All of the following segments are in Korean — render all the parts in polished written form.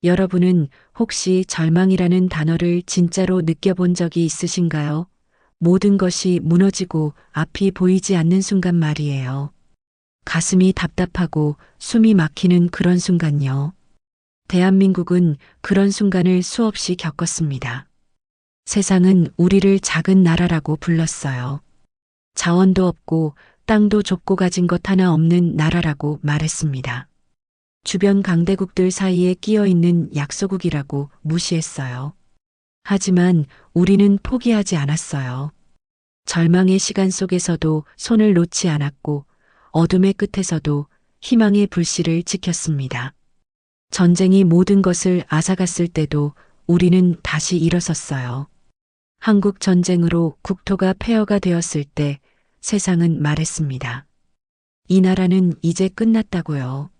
여러분은 혹시 절망이라는 단어를 진짜로 느껴본 적이 있으신가요? 모든 것이 무너지고 앞이 보이지 않는 순간 말이에요. 가슴이 답답하고 숨이 막히는 그런 순간요. 대한민국은 그런 순간을 수없이 겪었습니다. 세상은 우리를 작은 나라라고 불렀어요. 자원도 없고 땅도 좁고 가진 것 하나 없는 나라라고 말했습니다. 주변 강대국들 사이에 끼어 있는 약소국이라고 무시했어요. 하지만 우리는 포기하지 않았어요. 절망의 시간 속에서도 손을 놓지 않았고 어둠의 끝에서도 희망의 불씨를 지켰습니다. 전쟁이 모든 것을 앗아갔을 때도 우리는 다시 일어섰어요. 한국 전쟁으로 국토가 폐허가 되었을 때 세상은 말했습니다. 이 나라는 이제 끝났다고요.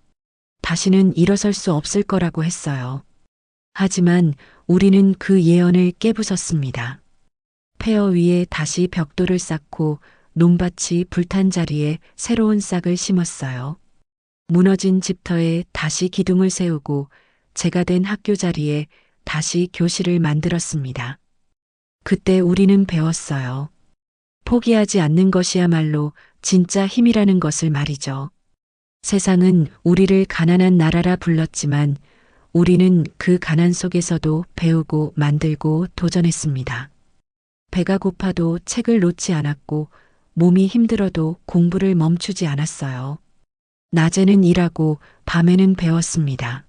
다시는 일어설 수 없을 거라고 했어요. 하지만 우리는 그 예언을 깨부쉈습니다. 폐허 위에 다시 벽돌을 쌓고 논밭이 불탄 자리에 새로운 싹을 심었어요. 무너진 집터에 다시 기둥을 세우고 제가 된 학교 자리에 다시 교실을 만들었습니다. 그때 우리는 배웠어요. 포기하지 않는 것이야말로 진짜 힘이라는 것을 말이죠. 세상은 우리를 가난한 나라라 불렀지만 우리는 그 가난 속에서도 배우고 만들고 도전했습니다. 배가 고파도 책을 놓지 않았고 몸이 힘들어도 공부를 멈추지 않았어요. 낮에는 일하고 밤에는 배웠습니다.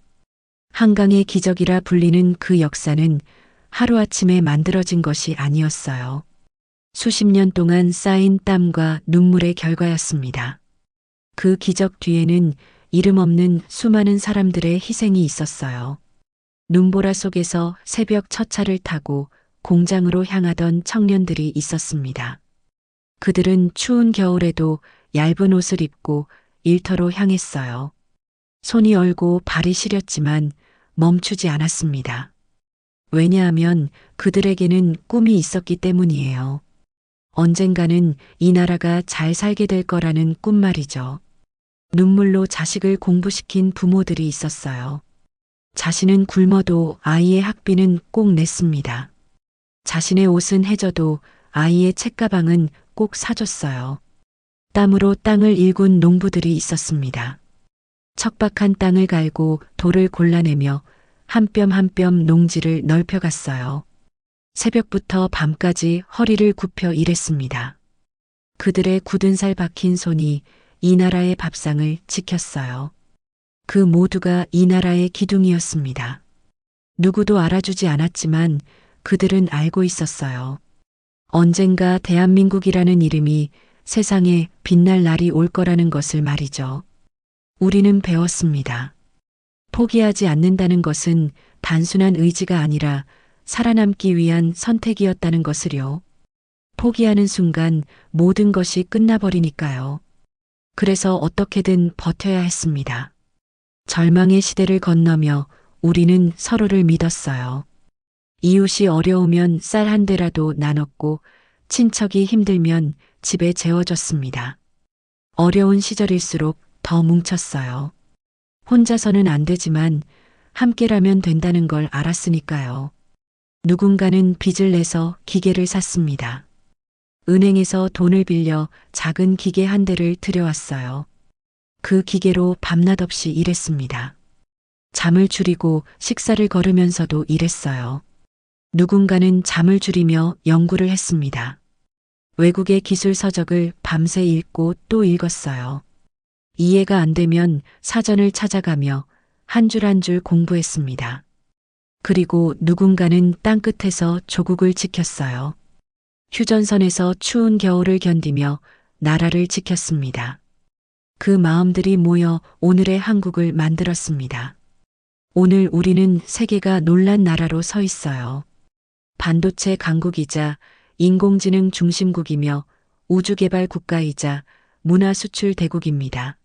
한강의 기적이라 불리는 그 역사는 하루아침에 만들어진 것이 아니었어요. 수십 년 동안 쌓인 땀과 눈물의 결과였습니다. 그 기적 뒤에는 이름 없는 수많은 사람들의 희생이 있었어요. 눈보라 속에서 새벽 첫 차를 타고 공장으로 향하던 청년들이 있었습니다. 그들은 추운 겨울에도 얇은 옷을 입고 일터로 향했어요. 손이 얼고 발이 시렸지만 멈추지 않았습니다. 왜냐하면 그들에게는 꿈이 있었기 때문이에요. 언젠가는 이 나라가 잘 살게 될 거라는 꿈 말이죠. 눈물로 자식을 공부시킨 부모들이 있었어요. 자신은 굶어도 아이의 학비는 꼭 냈습니다. 자신의 옷은 해져도 아이의 책가방은 꼭 사줬어요. 땀으로 땅을 일군 농부들이 있었습니다. 척박한 땅을 갈고 돌을 골라내며 한 뼘 한 뼘 농지를 넓혀갔어요. 새벽부터 밤까지 허리를 굽혀 일했습니다. 그들의 굳은 살 박힌 손이 이 나라의 밥상을 지켰어요. 그 모두가 이 나라의 기둥이었습니다. 누구도 알아주지 않았지만 그들은 알고 있었어요. 언젠가 대한민국이라는 이름이 세상에 빛날 날이 올 거라는 것을 말이죠. 우리는 배웠습니다. 포기하지 않는다는 것은 단순한 의지가 아니라 살아남기 위한 선택이었다는 것을요. 포기하는 순간 모든 것이 끝나버리니까요. 그래서 어떻게든 버텨야 했습니다. 절망의 시대를 건너며 우리는 서로를 믿었어요. 이웃이 어려우면 쌀 한 대라도 나눴고 친척이 힘들면 집에 재워줬습니다. 어려운 시절일수록 더 뭉쳤어요. 혼자서는 안 되지만 함께라면 된다는 걸 알았으니까요. 누군가는 빚을 내서 기계를 샀습니다. 은행에서 돈을 빌려 작은 기계 한 대를 들여왔어요. 그 기계로 밤낮 없이 일했습니다. 잠을 줄이고 식사를 거르면서도 일했어요. 누군가는 잠을 줄이며 연구를 했습니다. 외국의 기술 서적을 밤새 읽고 또 읽었어요. 이해가 안 되면 사전을 찾아가며 한 줄 한 줄 공부했습니다. 그리고 누군가는 땅끝에서 조국을 지켰어요. 휴전선에서 추운 겨울을 견디며 나라를 지켰습니다. 그 마음들이 모여 오늘의 한국을 만들었습니다. 오늘 우리는 세계가 놀란 나라로 서 있어요. 반도체 강국이자 인공지능 중심국이며 우주개발 국가이자 문화 수출 대국입니다.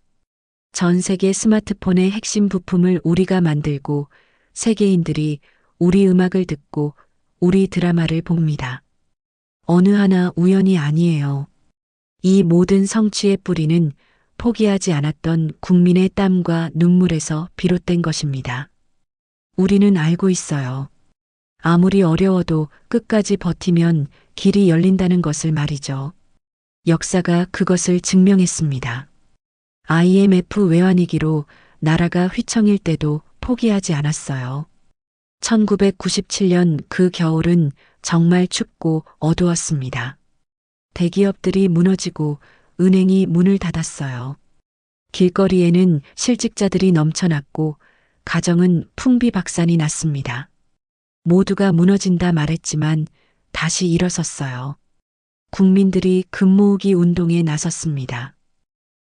전 세계 스마트폰의 핵심 부품을 우리가 만들고 세계인들이 우리 음악을 듣고 우리 드라마를 봅니다. 어느 하나 우연이 아니에요. 이 모든 성취의 뿌리는 포기하지 않았던 국민의 땀과 눈물에서 비롯된 것입니다. 우리는 알고 있어요. 아무리 어려워도 끝까지 버티면 길이 열린다는 것을 말이죠. 역사가 그것을 증명했습니다. IMF 외환위기로 나라가 휘청일 때도 포기하지 않았어요. 1997년 그 겨울은 정말 춥고 어두웠습니다. 대기업들이 무너지고 은행이 문을 닫았어요. 길거리에는 실직자들이 넘쳐났고 가정은 풍비박산이 났습니다. 모두가 무너진다 말했지만 다시 일어섰어요. 국민들이 금모으기 운동에 나섰습니다.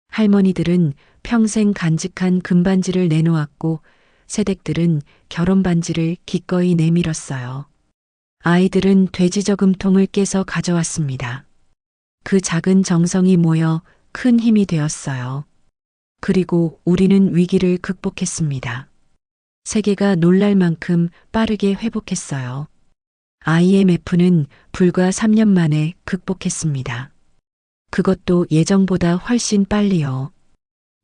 할머니들은 평생 간직한 금반지를 내놓았고 새댁들은 결혼반지를 기꺼이 내밀었어요. 아이들은 돼지 저금통을 깨서 가져왔습니다. 그 작은 정성이 모여 큰 힘이 되었어요. 그리고 우리는 위기를 극복했습니다. 세계가 놀랄 만큼 빠르게 회복했어요. IMF는 불과 3년 만에 극복했습니다. 그것도 예정보다 훨씬 빨리요.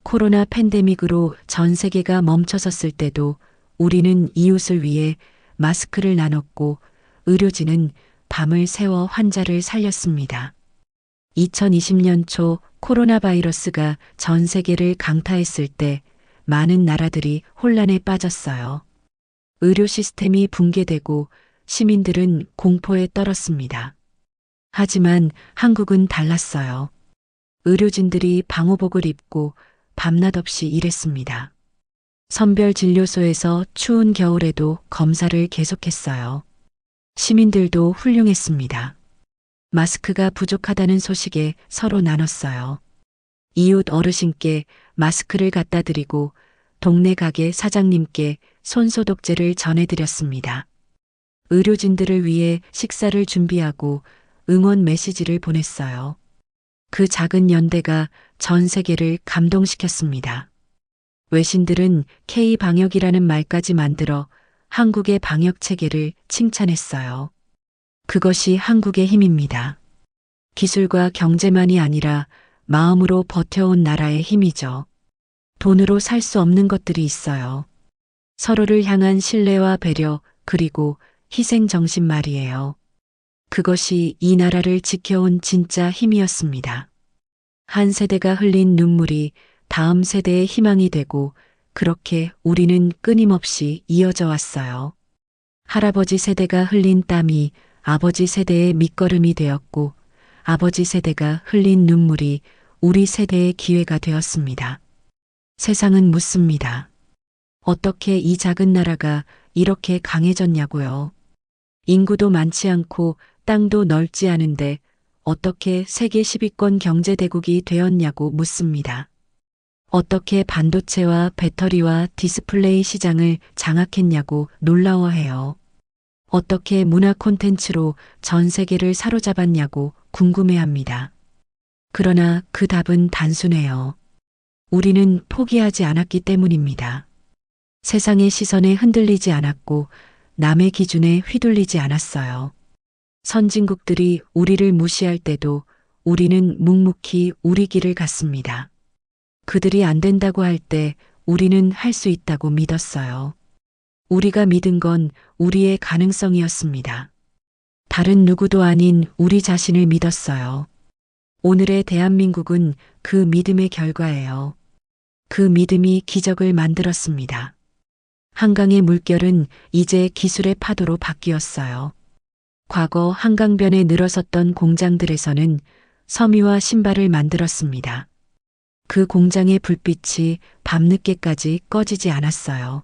코로나 팬데믹으로 전 세계가 멈춰섰을 때도 우리는 이웃을 위해 마스크를 나눴고 의료진은 밤을 새워 환자를 살렸습니다. 2020년 초 코로나 바이러스가 전 세계를 강타했을 때 많은 나라들이 혼란에 빠졌어요. 의료 시스템이 붕괴되고 시민들은 공포에 떨었습니다. 하지만 한국은 달랐어요. 의료진들이 방호복을 입고 밤낮 없이 일했습니다. 선별진료소에서 추운 겨울에도 검사를 계속했어요. 시민들도 훌륭했습니다. 마스크가 부족하다는 소식에 서로 나눴어요. 이웃 어르신께 마스크를 갖다 드리고 동네 가게 사장님께 손소독제를 전해드렸습니다. 의료진들을 위해 식사를 준비하고 응원 메시지를 보냈어요. 그 작은 연대가 전 세계를 감동시켰습니다. 외신들은 K-방역이라는 말까지 만들어 한국의 방역 체계를 칭찬했어요. 그것이 한국의 힘입니다. 기술과 경제만이 아니라 마음으로 버텨온 나라의 힘이죠. 돈으로 살 수 없는 것들이 있어요. 서로를 향한 신뢰와 배려, 그리고 희생 정신 말이에요. 그것이 이 나라를 지켜온 진짜 힘이었습니다. 한 세대가 흘린 눈물이 다음 세대의 희망이 되고 그렇게 우리는 끊임없이 이어져 왔어요. 할아버지 세대가 흘린 땀이 아버지 세대의 밑거름이 되었고 아버지 세대가 흘린 눈물이 우리 세대의 기회가 되었습니다. 세상은 묻습니다. 어떻게 이 작은 나라가 이렇게 강해졌냐고요. 인구도 많지 않고 땅도 넓지 않은데 어떻게 세계 10위권 경제대국이 되었냐고 묻습니다. 어떻게 반도체와 배터리와 디스플레이 시장을 장악했냐고 놀라워해요. 어떻게 문화 콘텐츠로 전 세계를 사로잡았냐고 궁금해합니다. 그러나 그 답은 단순해요. 우리는 포기하지 않았기 때문입니다. 세상의 시선에 흔들리지 않았고 남의 기준에 휘둘리지 않았어요. 선진국들이 우리를 무시할 때도 우리는 묵묵히 우리 길을 갔습니다. 그들이 안 된다고 할 때 우리는 할 수 있다고 믿었어요. 우리가 믿은 건 우리의 가능성이었습니다. 다른 누구도 아닌 우리 자신을 믿었어요. 오늘의 대한민국은 그 믿음의 결과예요. 그 믿음이 기적을 만들었습니다. 한강의 물결은 이제 기술의 파도로 바뀌었어요. 과거 한강변에 늘어섰던 공장들에서는 섬유와 신발을 만들었습니다. 그 공장의 불빛이 밤늦게까지 꺼지지 않았어요.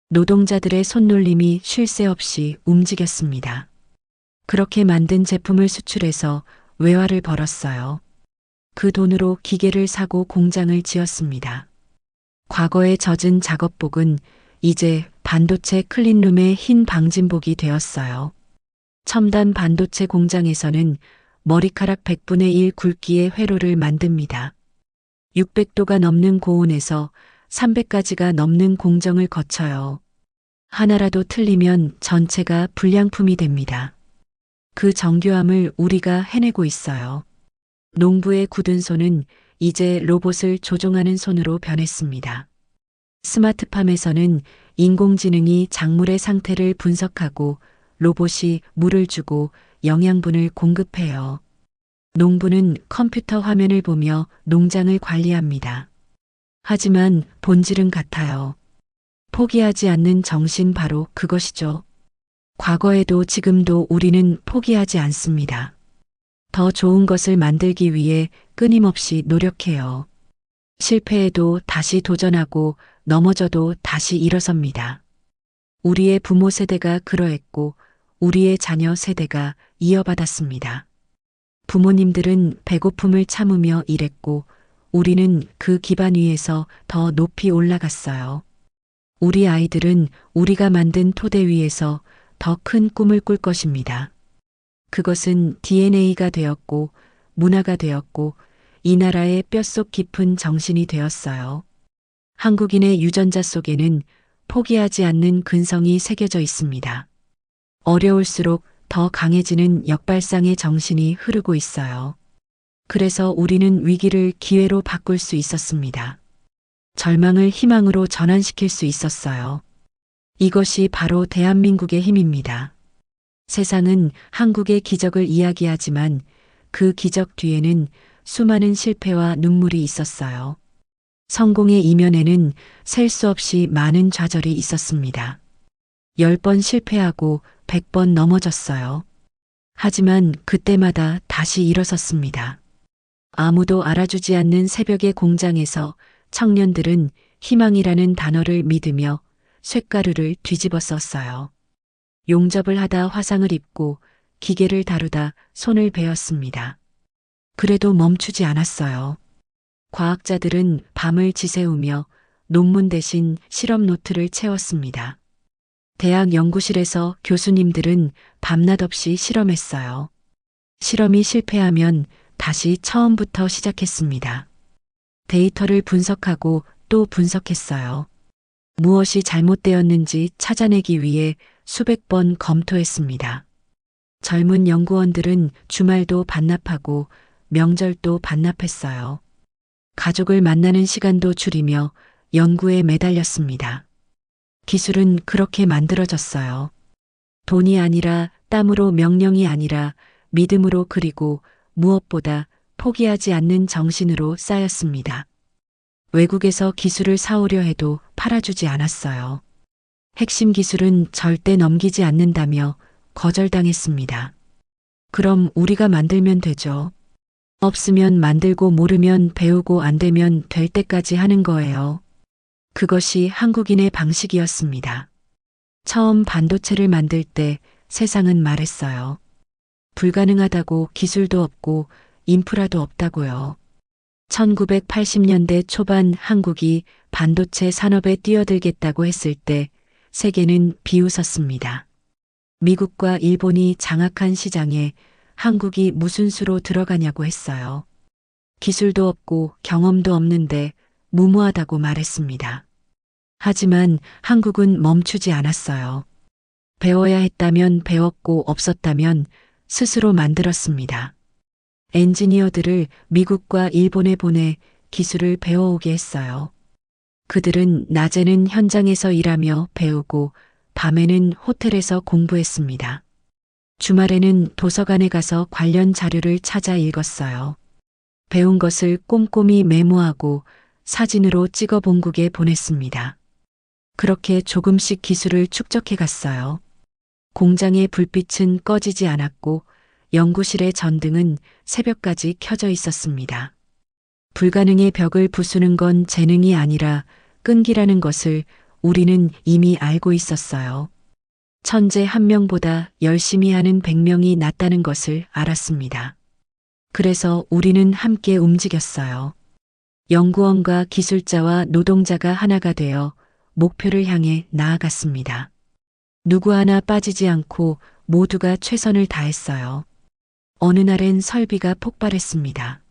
노동자들의 손놀림이 쉴 새 없이 움직였습니다. 그렇게 만든 제품을 수출해서 외화를 벌었어요. 그 돈으로 기계를 사고 공장을 지었습니다. 과거의 젖은 작업복은 이제 반도체 클린룸의 흰 방진복이 되었어요. 첨단 반도체 공장에서는 머리카락 100분의 1 굵기의 회로를 만듭니다. 600도가 넘는 고온에서 300가지가 넘는 공정을 거쳐요. 하나라도 틀리면 전체가 불량품이 됩니다. 그 정교함을 우리가 해내고 있어요. 농부의 굳은 손은 이제 로봇을 조종하는 손으로 변했습니다. 스마트팜에서는 인공지능이 작물의 상태를 분석하고 로봇이 물을 주고 영양분을 공급해요. 농부는 컴퓨터 화면을 보며 농장을 관리합니다. 하지만 본질은 같아요. 포기하지 않는 정신, 바로 그것이죠. 과거에도 지금도 우리는 포기하지 않습니다. 더 좋은 것을 만들기 위해 끊임없이 노력해요. 실패해도 다시 도전하고 넘어져도 다시 일어섭니다. 우리의 부모 세대가 그러했고 우리의 자녀 세대가 이어받았습니다. 부모님들은 배고픔을 참으며 일했고 우리는 그 기반 위에서 더 높이 올라갔어요. 우리 아이들은 우리가 만든 토대 위에서 더 큰 꿈을 꿀 것입니다. 그것은 DNA가 되었고 문화가 되었고 이 나라의 뼛속 깊은 정신이 되었어요. 한국인의 유전자 속에는 포기하지 않는 근성이 새겨져 있습니다. 어려울수록 더 강해지는 역발상의 정신이 흐르고 있어요. 그래서 우리는 위기를 기회로 바꿀 수 있었습니다. 절망을 희망으로 전환시킬 수 있었어요. 이것이 바로 대한민국의 힘입니다. 세상은 한국의 기적을 이야기하지만 그 기적 뒤에는 수많은 실패와 눈물이 있었어요. 성공의 이면에는 셀 수 없이 많은 좌절이 있었습니다. 10번 실패하고 100번 넘어졌어요. 하지만 그때마다 다시 일어섰습니다. 아무도 알아주지 않는 새벽의 공장에서 청년들은 희망이라는 단어를 믿으며 쇳가루를 뒤집어 썼어요. 용접을 하다 화상을 입고 기계를 다루다 손을 베었습니다. 그래도 멈추지 않았어요. 과학자들은 밤을 지새우며 논문 대신 실험 노트를 채웠습니다. 대학 연구실에서 교수님들은 밤낮 없이 실험했어요. 실험이 실패하면 다시 처음부터 시작했습니다. 데이터를 분석하고 또 분석했어요. 무엇이 잘못되었는지 찾아내기 위해 수백 번 검토했습니다. 젊은 연구원들은 주말도 반납하고 명절도 반납했어요. 가족을 만나는 시간도 줄이며 연구에 매달렸습니다. 기술은 그렇게 만들어졌어요. 돈이 아니라 땀으로, 명령이 아니라 믿음으로, 그리고 무엇보다 포기하지 않는 정신으로 쌓였습니다. 외국에서 기술을 사오려 해도 팔아주지 않았어요. 핵심 기술은 절대 넘기지 않는다며 거절당했습니다. 그럼 우리가 만들면 되죠. 없으면 만들고 모르면 배우고 안 되면 될 때까지 하는 거예요. 그것이 한국인의 방식이었습니다. 처음 반도체를 만들 때 세상은 말했어요. 불가능하다고, 기술도 없고 인프라도 없다고요. 1980년대 초반 한국이 반도체 산업에 뛰어들겠다고 했을 때 세계는 비웃었습니다. 미국과 일본이 장악한 시장에 한국이 무슨 수로 들어가냐고 했어요. 기술도 없고 경험도 없는데 무모하다고 말했습니다. 하지만 한국은 멈추지 않았어요. 배워야 했다면 배웠고 없었다면 스스로 만들었습니다. 엔지니어들을 미국과 일본에 보내 기술을 배워오게 했어요. 그들은 낮에는 현장에서 일하며 배우고 밤에는 호텔에서 공부했습니다. 주말에는 도서관에 가서 관련 자료를 찾아 읽었어요. 배운 것을 꼼꼼히 메모하고 사진으로 찍어 본국에 보냈습니다. 그렇게 조금씩 기술을 축적해 갔어요. 공장의 불빛은 꺼지지 않았고 연구실의 전등은 새벽까지 켜져 있었습니다. 불가능의 벽을 부수는 건 재능이 아니라 끈기라는 것을 우리는 이미 알고 있었어요. 천재 한 명보다 열심히 하는 100명이 낫다는 것을 알았습니다. 그래서 우리는 함께 움직였어요. 연구원과 기술자와 노동자가 하나가 되어 목표를 향해 나아갔습니다. 누구 하나 빠지지 않고 모두가 최선을 다했어요. 어느 날엔 설비가 폭발했습니다.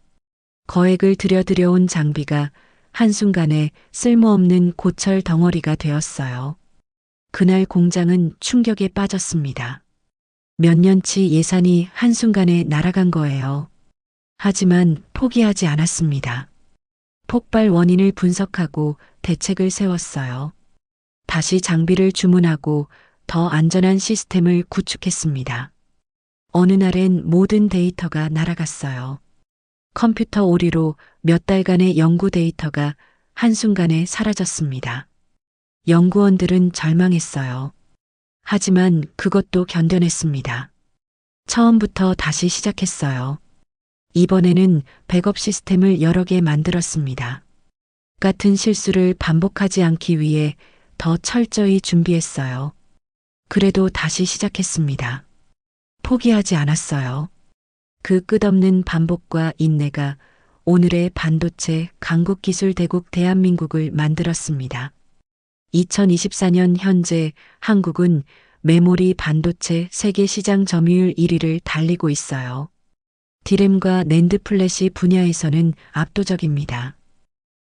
거액을 들여온 장비가 한순간에 쓸모없는 고철 덩어리가 되었어요. 그날 공장은 충격에 빠졌습니다. 몇 년치 예산이 한순간에 날아간 거예요. 하지만 포기하지 않았습니다. 폭발 원인을 분석하고 대책을 세웠어요. 다시 장비를 주문하고 더 안전한 시스템을 구축했습니다. 어느 날엔 모든 데이터가 날아갔어요. 컴퓨터 오류로 몇 달간의 연구 데이터가 한순간에 사라졌습니다. 연구원들은 절망했어요. 하지만 그것도 견뎌냈습니다. 처음부터 다시 시작했어요. 이번에는 백업 시스템을 여러 개 만들었습니다. 같은 실수를 반복하지 않기 위해 더 철저히 준비했어요. 그래도 다시 시작했습니다. 포기하지 않았어요. 그 끝없는 반복과 인내가 오늘의 반도체 강국 기술 대국 대한민국을 만들었습니다. 2024년 현재 한국은 메모리 반도체 세계 시장 점유율 1위를 달리고 있어요. 디램과 낸드 플래시 분야에서는 압도적입니다.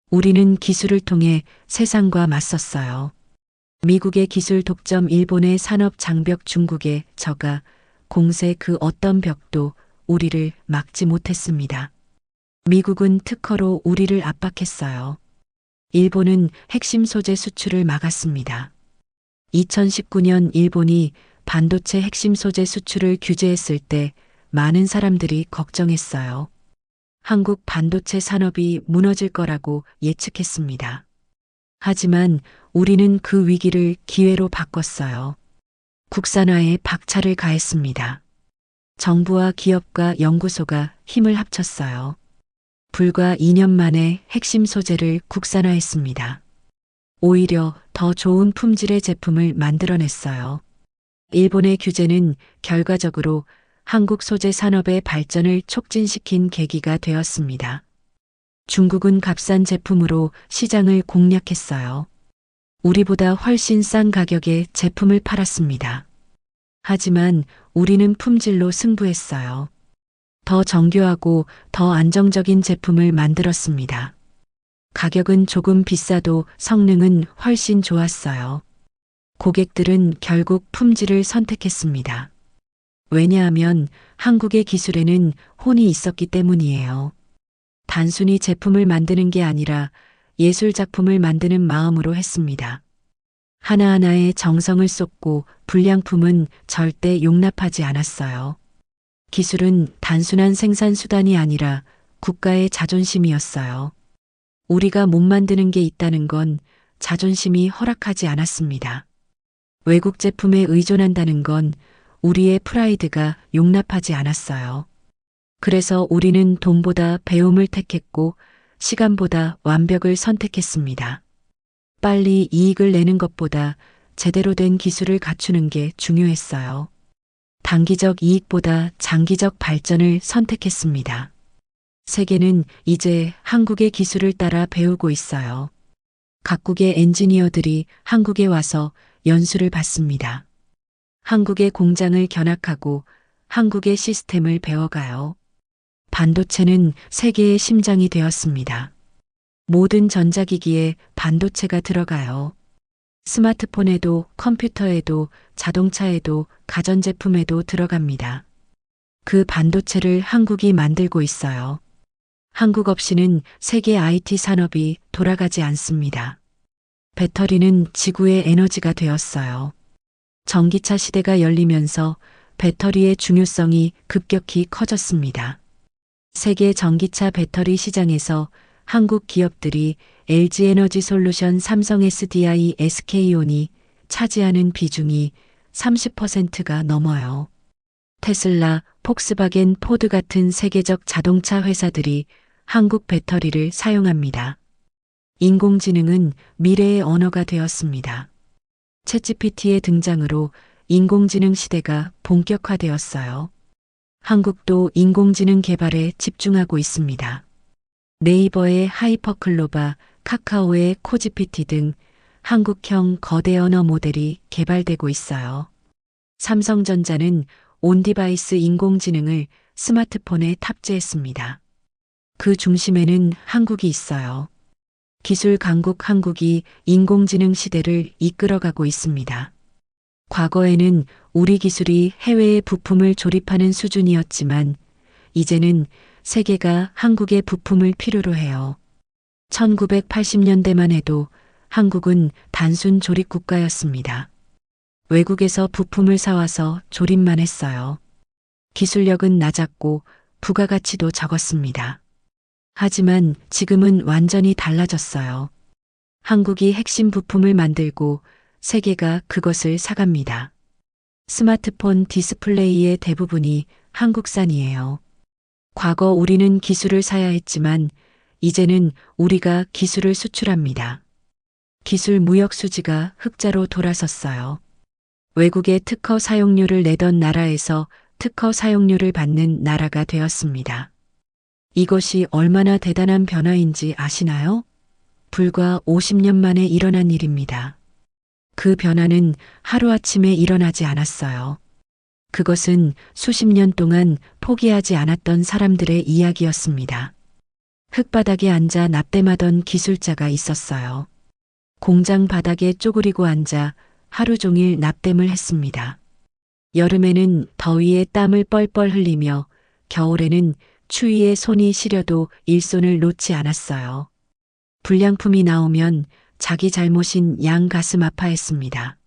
우리는 기술을 통해 세상과 맞섰어요. 미국의 기술 독점, 일본의 산업 장벽, 중국의 저가 공세, 그 어떤 벽도 우리를 막지 못했습니다. 미국은 특허로 우리를 압박했어요. 일본은 핵심 소재 수출을 막았습니다. 2019년 일본이 반도체 핵심 소재 수출을 규제했을 때 많은 사람들이 걱정했어요. 한국 반도체 산업이 무너질 거라고 예측했습니다. 하지만 우리는 그 위기를 기회로 바꿨어요. 국산화에 박차를 가했습니다. 정부와 기업과 연구소가 힘을 합쳤어요. 불과 2년 만에 핵심 소재를 국산화했습니다. 오히려 더 좋은 품질의 제품을 만들어냈어요. 일본의 규제는 결과적으로 한국 소재 산업의 발전을 촉진시킨 계기가 되었습니다. 중국은 값싼 제품으로 시장을 공략했어요. 우리보다 훨씬 싼 가격에 제품을 팔았습니다. 하지만 우리는 품질로 승부했어요. 더 정교하고 더 안정적인 제품을 만들었습니다. 가격은 조금 비싸도 성능은 훨씬 좋았어요. 고객들은 결국 품질을 선택했습니다. 왜냐하면 한국의 기술에는 혼이 있었기 때문이에요. 단순히 제품을 만드는 게 아니라 예술 작품을 만드는 마음으로 했습니다. 하나하나에 정성을 쏟고 불량품은 절대 용납하지 않았어요. 기술은 단순한 생산 수단이 아니라 국가의 자존심이었어요. 우리가 못 만드는 게 있다는 건 자존심이 허락하지 않았습니다. 외국 제품에 의존한다는 건 우리의 프라이드가 용납하지 않았어요. 그래서 우리는 돈보다 배움을 택했고 시간보다 완벽을 선택했습니다. 빨리 이익을 내는 것보다 제대로 된 기술을 갖추는 게 중요했어요. 단기적 이익보다 장기적 발전을 선택했습니다. 세계는 이제 한국의 기술을 따라 배우고 있어요. 각국의 엔지니어들이 한국에 와서 연수를 받습니다. 한국의 공장을 견학하고 한국의 시스템을 배워가요. 반도체는 세계의 심장이 되었습니다. 모든 전자기기에 반도체가 들어가요. 스마트폰에도 컴퓨터에도 자동차에도 가전제품에도 들어갑니다. 그 반도체를 한국이 만들고 있어요. 한국 없이는 세계 IT 산업이 돌아가지 않습니다. 배터리는 지구의 에너지가 되었어요. 전기차 시대가 열리면서 배터리의 중요성이 급격히 커졌습니다. 세계 전기차 배터리 시장에서 한국 기업들이 LG에너지솔루션, 삼성 SDI, SK온이 차지하는 비중이 30%가 넘어요. 테슬라, 폭스바겐, 포드 같은 세계적 자동차 회사들이 한국 배터리를 사용합니다. 인공지능은 미래의 언어가 되었습니다. 챗GPT의 등장으로 인공지능 시대가 본격화되었어요. 한국도 인공지능 개발에 집중하고 있습니다. 네이버의 하이퍼클로바, 카카오의 코지피티 등 한국형 거대 언어 모델이 개발되고 있어요. 삼성전자는 온디바이스 인공지능을 스마트폰에 탑재했습니다. 그 중심에는 한국이 있어요. 기술 강국 한국이 인공지능 시대를 이끌어가고 있습니다. 과거에는 우리 기술이 해외의 부품을 조립하는 수준이었지만 이제는 세계가 한국의 부품을 필요로 해요. 1980년대만 해도 한국은 단순 조립 국가였습니다. 외국에서 부품을 사와서 조립만 했어요. 기술력은 낮았고 부가가치도 적었습니다. 하지만 지금은 완전히 달라졌어요. 한국이 핵심 부품을 만들고 세계가 그것을 사갑니다. 스마트폰 디스플레이의 대부분이 한국산이에요. 과거 우리는 기술을 사야 했지만 이제는 우리가 기술을 수출합니다. 기술 무역 수지가 흑자로 돌아섰어요. 외국에 특허 사용료를 내던 나라에서 특허 사용료를 받는 나라가 되었습니다. 이것이 얼마나 대단한 변화인지 아시나요? 불과 50년 만에 일어난 일입니다. 그 변화는 하루아침에 일어나지 않았어요. 그것은 수십 년 동안 포기하지 않았던 사람들의 이야기였습니다. 흙바닥에 앉아 납땜하던 기술자가 있었어요. 공장 바닥에 쪼그리고 앉아 하루 종일 납땜을 했습니다. 여름에는 더위에 땀을 뻘뻘 흘리며 겨울에는 추위에 손이 시려도 일손을 놓지 않았어요. 불량품이 나오면 자기 잘못인 양 가슴 아파했습니다.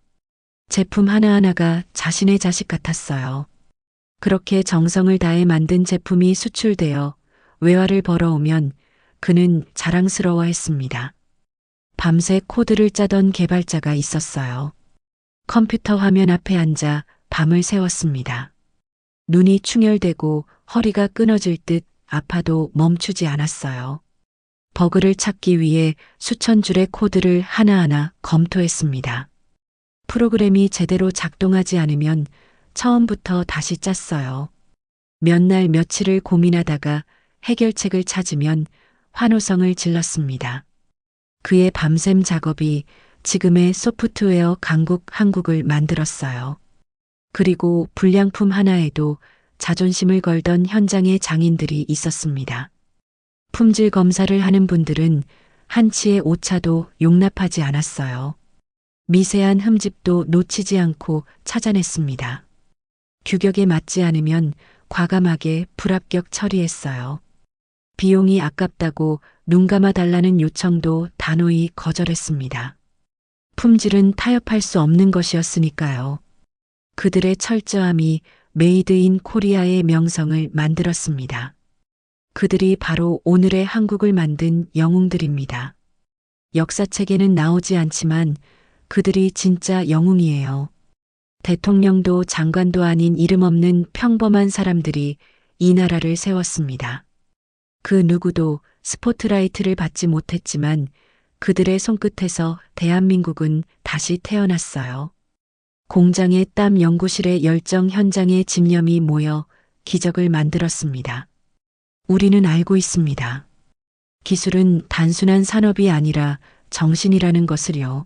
제품 하나하나가 자신의 자식 같았어요. 그렇게 정성을 다해 만든 제품이 수출되어 외화를 벌어오면 그는 자랑스러워했습니다. 밤새 코드를 짜던 개발자가 있었어요. 컴퓨터 화면 앞에 앉아 밤을 새웠습니다. 눈이 충혈되고 허리가 끊어질 듯 아파도 멈추지 않았어요. 버그를 찾기 위해 수천 줄의 코드를 하나하나 검토했습니다. 프로그램이 제대로 작동하지 않으면 처음부터 다시 짰어요. 몇 날 며칠을 고민하다가 해결책을 찾으면 환호성을 질렀습니다. 그의 밤샘 작업이 지금의 소프트웨어 강국 한국을 만들었어요. 그리고 불량품 하나에도 자존심을 걸던 현장의 장인들이 있었습니다. 품질 검사를 하는 분들은 한치의 오차도 용납하지 않았어요. 미세한 흠집도 놓치지 않고 찾아냈습니다. 규격에 맞지 않으면 과감하게 불합격 처리했어요. 비용이 아깝다고 눈 감아 달라는 요청도 단호히 거절했습니다. 품질은 타협할 수 없는 것이었으니까요. 그들의 철저함이 메이드 인 코리아의 명성을 만들었습니다. 그들이 바로 오늘의 한국을 만든 영웅들입니다. 역사책에는 나오지 않지만 그들이 진짜 영웅이에요. 대통령도 장관도 아닌 이름 없는 평범한 사람들이 이 나라를 세웠습니다. 그 누구도 스포트라이트를 받지 못했지만 그들의 손끝에서 대한민국은 다시 태어났어요. 공장의 땀, 연구실의 열정, 현장의 집념이 모여 기적을 만들었습니다. 우리는 알고 있습니다. 기술은 단순한 산업이 아니라 정신이라는 것을요.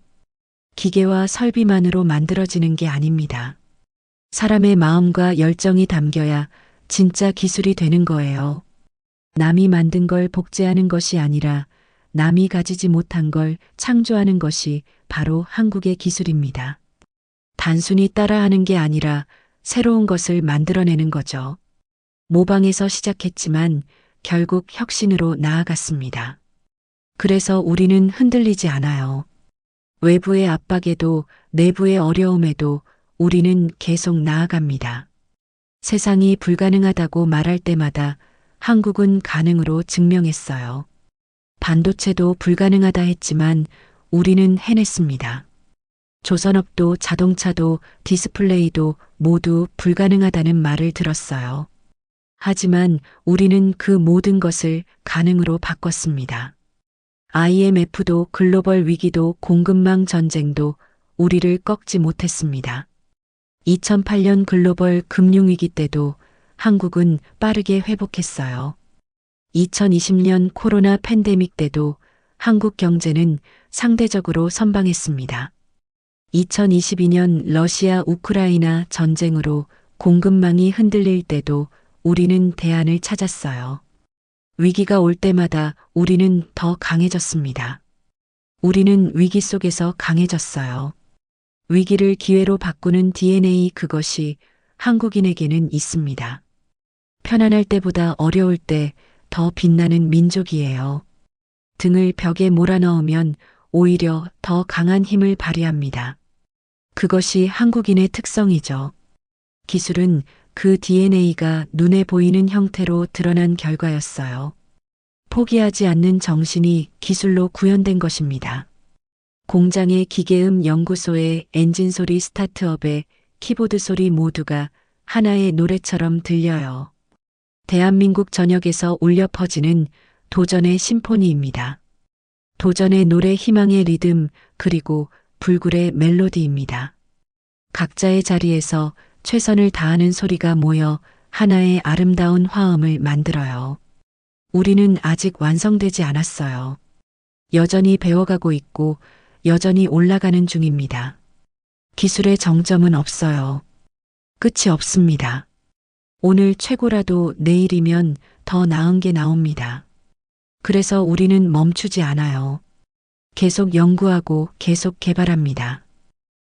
기계와 설비만으로 만들어지는 게 아닙니다. 사람의 마음과 열정이 담겨야 진짜 기술이 되는 거예요. 남이 만든 걸 복제하는 것이 아니라 남이 가지지 못한 걸 창조하는 것이 바로 한국의 기술입니다. 단순히 따라하는 게 아니라 새로운 것을 만들어내는 거죠. 모방에서 시작했지만 결국 혁신으로 나아갔습니다. 그래서 우리는 흔들리지 않아요. 외부의 압박에도 내부의 어려움에도 우리는 계속 나아갑니다. 세상이 불가능하다고 말할 때마다 한국은 가능으로 증명했어요. 반도체도 불가능하다 했지만 우리는 해냈습니다. 조선업도 자동차도 디스플레이도 모두 불가능하다는 말을 들었어요. 하지만 우리는 그 모든 것을 가능으로 바꿨습니다. IMF도 글로벌 위기도 공급망 전쟁도 우리를 꺾지 못했습니다. 2008년 글로벌 금융위기 때도 한국은 빠르게 회복했어요. 2020년 코로나 팬데믹 때도 한국 경제는 상대적으로 선방했습니다. 2022년 러시아 우크라이나 전쟁으로 공급망이 흔들릴 때도 우리는 대안을 찾았어요. 위기가 올 때마다 우리는 더 강해졌습니다. 우리는 위기 속에서 강해졌어요. 위기를 기회로 바꾸는 DNA, 그것이 한국인에게는 있습니다. 편안할 때보다 어려울 때 더 빛나는 민족이에요. 등을 벽에 몰아넣으면 오히려 더 강한 힘을 발휘합니다. 그것이 한국인의 특성이죠. 기술은 그 DNA가 눈에 보이는 형태로 드러난 결과였어요. 포기하지 않는 정신이 기술로 구현된 것입니다. 공장의 기계음 연구소의 엔진 소리, 스타트업의 키보드 소리 모두가 하나의 노래처럼 들려요. 대한민국 전역에서 울려 퍼지는 도전의 심포니입니다. 도전의 노래, 희망의 리듬, 그리고 불굴의 멜로디입니다. 각자의 자리에서 최선을 다하는 소리가 모여 하나의 아름다운 화음을 만들어요. 우리는 아직 완성되지 않았어요. 여전히 배워가고 있고 여전히 올라가는 중입니다. 기술의 정점은 없어요. 끝이 없습니다. 오늘 최고라도 내일이면 더 나은 게 나옵니다. 그래서 우리는 멈추지 않아요. 계속 연구하고 계속 개발합니다.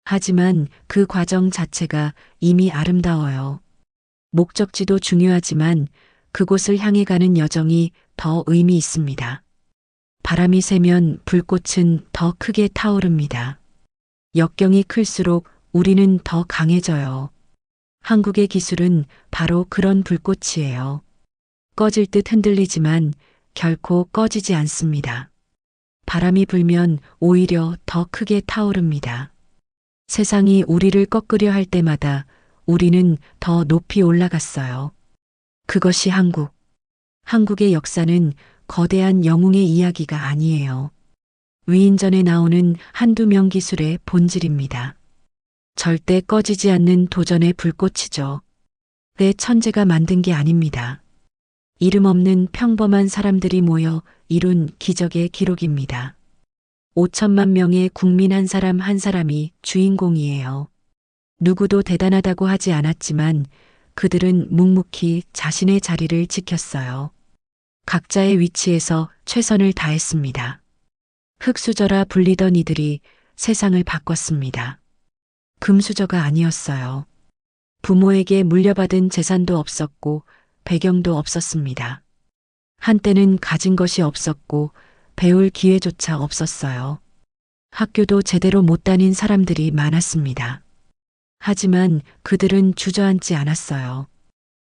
하지만 그 과정 자체가 이미 아름다워요. 목적지도 중요하지만 그곳을 향해 가는 여정이 더 의미 있습니다. 바람이 세면 불꽃은 더 크게 타오릅니다. 역경이 클수록 우리는 더 강해져요. 한국의 기술은 바로 그런 불꽃이에요. 꺼질 듯 흔들리지만 결코 꺼지지 않습니다. 바람이 불면 오히려 더 크게 타오릅니다. 세상이 우리를 꺾으려 할 때마다 우리는 더 높이 올라갔어요. 그것이 한국. 한국의 역사는 거대한 영웅의 이야기가 아니에요. 위인전에 나오는 한두 명 기술의 본질입니다. 절대 꺼지지 않는 도전의 불꽃이죠. 내 천재가 만든 게 아닙니다. 이름 없는 평범한 사람들이 모여 이룬 기적의 기록입니다. 5천만 명의 국민 한 사람 한 사람이 주인공이에요. 누구도 대단하다고 하지 않았지만 그들은 묵묵히 자신의 자리를 지켰어요. 각자의 위치에서 최선을 다했습니다. 흙수저라 불리던 이들이 세상을 바꿨습니다. 금수저가 아니었어요. 부모에게 물려받은 재산도 없었고 배경도 없었습니다. 한때는 가진 것이 없었고 배울 기회조차 없었어요. 학교도 제대로 못 다닌 사람들이 많았습니다. 하지만 그들은 주저앉지 않았어요.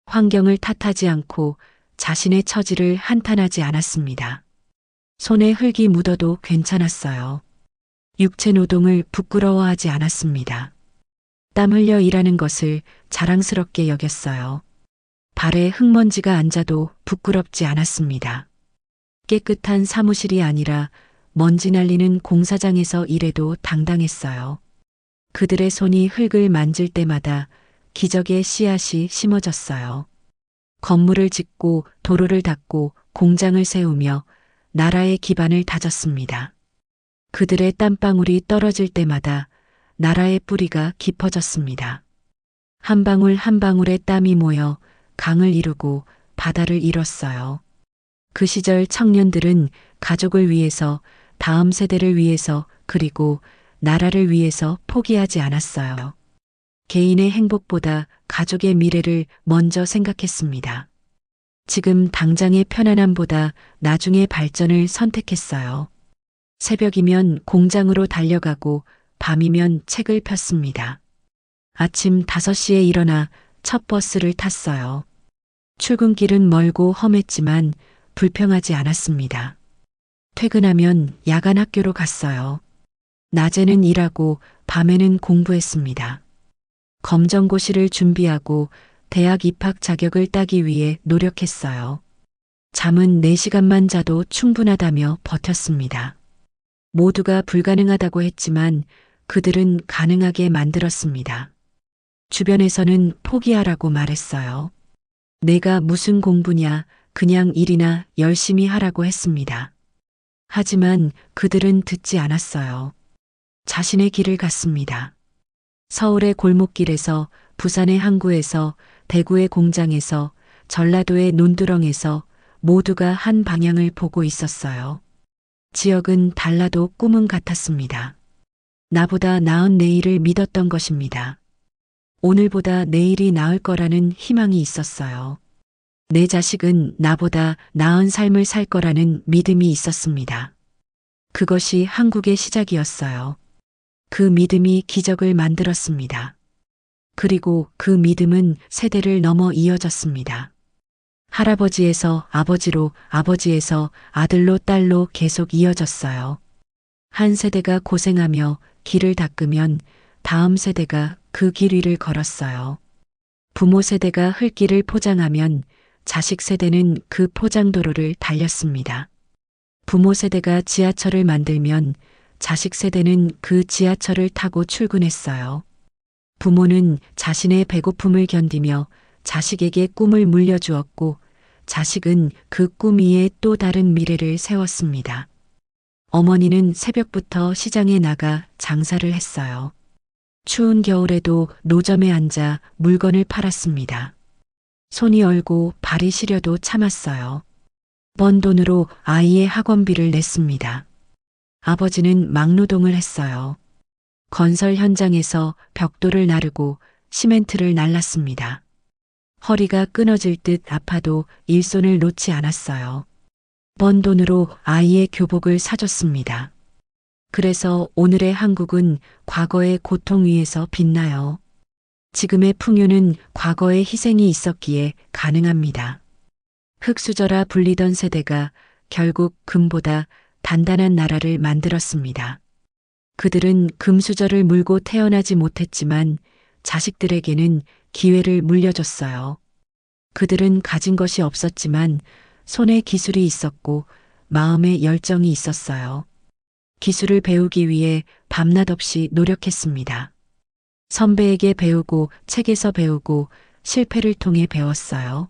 환경을 탓하지 않고 자신의 처지를 한탄하지 않았습니다. 손에 흙이 묻어도 괜찮았어요. 육체 노동을 부끄러워하지 않았습니다. 땀 흘려 일하는 것을 자랑스럽게 여겼어요. 발에 흙먼지가 앉아도 부끄럽지 않았습니다. 깨끗한 사무실이 아니라 먼지 날리는 공사장에서 일해도 당당했어요. 그들의 손이 흙을 만질 때마다 기적의 씨앗이 심어졌어요. 건물을 짓고 도로를 닦고 공장을 세우며 나라의 기반을 다졌습니다. 그들의 땀방울이 떨어질 때마다 나라의 뿌리가 깊어졌습니다. 한 방울 한 방울의 땀이 모여 강을 이루고 바다를 이뤘어요. 그 시절 청년들은 가족을 위해서, 다음 세대를 위해서, 그리고 나라를 위해서 포기하지 않았어요. 개인의 행복보다 가족의 미래를 먼저 생각했습니다. 지금 당장의 편안함보다 나중의 발전을 선택했어요. 새벽이면 공장으로 달려가고 밤이면 책을 폈습니다. 아침 5시에 일어나 첫 버스를 탔어요. 출근길은 멀고 험했지만 불평하지 않았습니다. 퇴근하면 야간 학교로 갔어요. 낮에는 일하고 밤에는 공부했습니다. 검정고시를 준비하고 대학 입학 자격을 따기 위해 노력했어요. 잠은 4시간만 자도 충분하다며 버텼습니다. 모두가 불가능하다고 했지만 그들은 가능하게 만들었습니다. 주변에서는 포기하라고 말했어요. 내가 무슨 공부냐, 그냥 일이나 열심히 하라고 했습니다. 하지만 그들은 듣지 않았어요. 자신의 길을 갔습니다. 서울의 골목길에서, 부산의 항구에서, 대구의 공장에서, 전라도의 논두렁에서 모두가 한 방향을 보고 있었어요. 지역은 달라도 꿈은 같았습니다. 나보다 나은 내일을 믿었던 것입니다. 오늘보다 내일이 나을 거라는 희망이 있었어요. 내 자식은 나보다 나은 삶을 살 거라는 믿음이 있었습니다. 그것이 한국의 시작이었어요. 그 믿음이 기적을 만들었습니다. 그리고 그 믿음은 세대를 넘어 이어졌습니다. 할아버지에서 아버지로, 아버지에서 아들로, 딸로 계속 이어졌어요. 한 세대가 고생하며 길을 닦으면 다음 세대가 그 길 위를 걸었어요. 부모 세대가 흙길을 포장하면 자식 세대는 그 포장도로를 달렸습니다. 부모 세대가 지하철을 만들면 자식 세대는 그 지하철을 타고 출근했어요. 부모는 자신의 배고픔을 견디며 자식에게 꿈을 물려주었고 자식은 그 꿈 위에 또 다른 미래를 세웠습니다. 어머니는 새벽부터 시장에 나가 장사를 했어요. 추운 겨울에도 노점에 앉아 물건을 팔았습니다. 손이 얼고 발이 시려도 참았어요. 번 돈으로 아이의 학원비를 냈습니다. 아버지는 막노동을 했어요. 건설 현장에서 벽돌을 나르고 시멘트를 날랐습니다. 허리가 끊어질 듯 아파도 일손을 놓지 않았어요. 번 돈으로 아이의 교복을 사줬습니다. 그래서 오늘의 한국은 과거의 고통 위에서 빛나요. 지금의 풍요는 과거의 희생이 있었기에 가능합니다. 흙수저라 불리던 세대가 결국 금보다 단단한 나라를 만들었습니다. 그들은 금수저를 물고 태어나지 못했지만 자식들에게는 기회를 물려줬어요. 그들은 가진 것이 없었지만 손에 기술이 있었고 마음에 열정이 있었어요. 기술을 배우기 위해 밤낮 없이 노력했습니다. 선배에게 배우고 책에서 배우고 실패를 통해 배웠어요.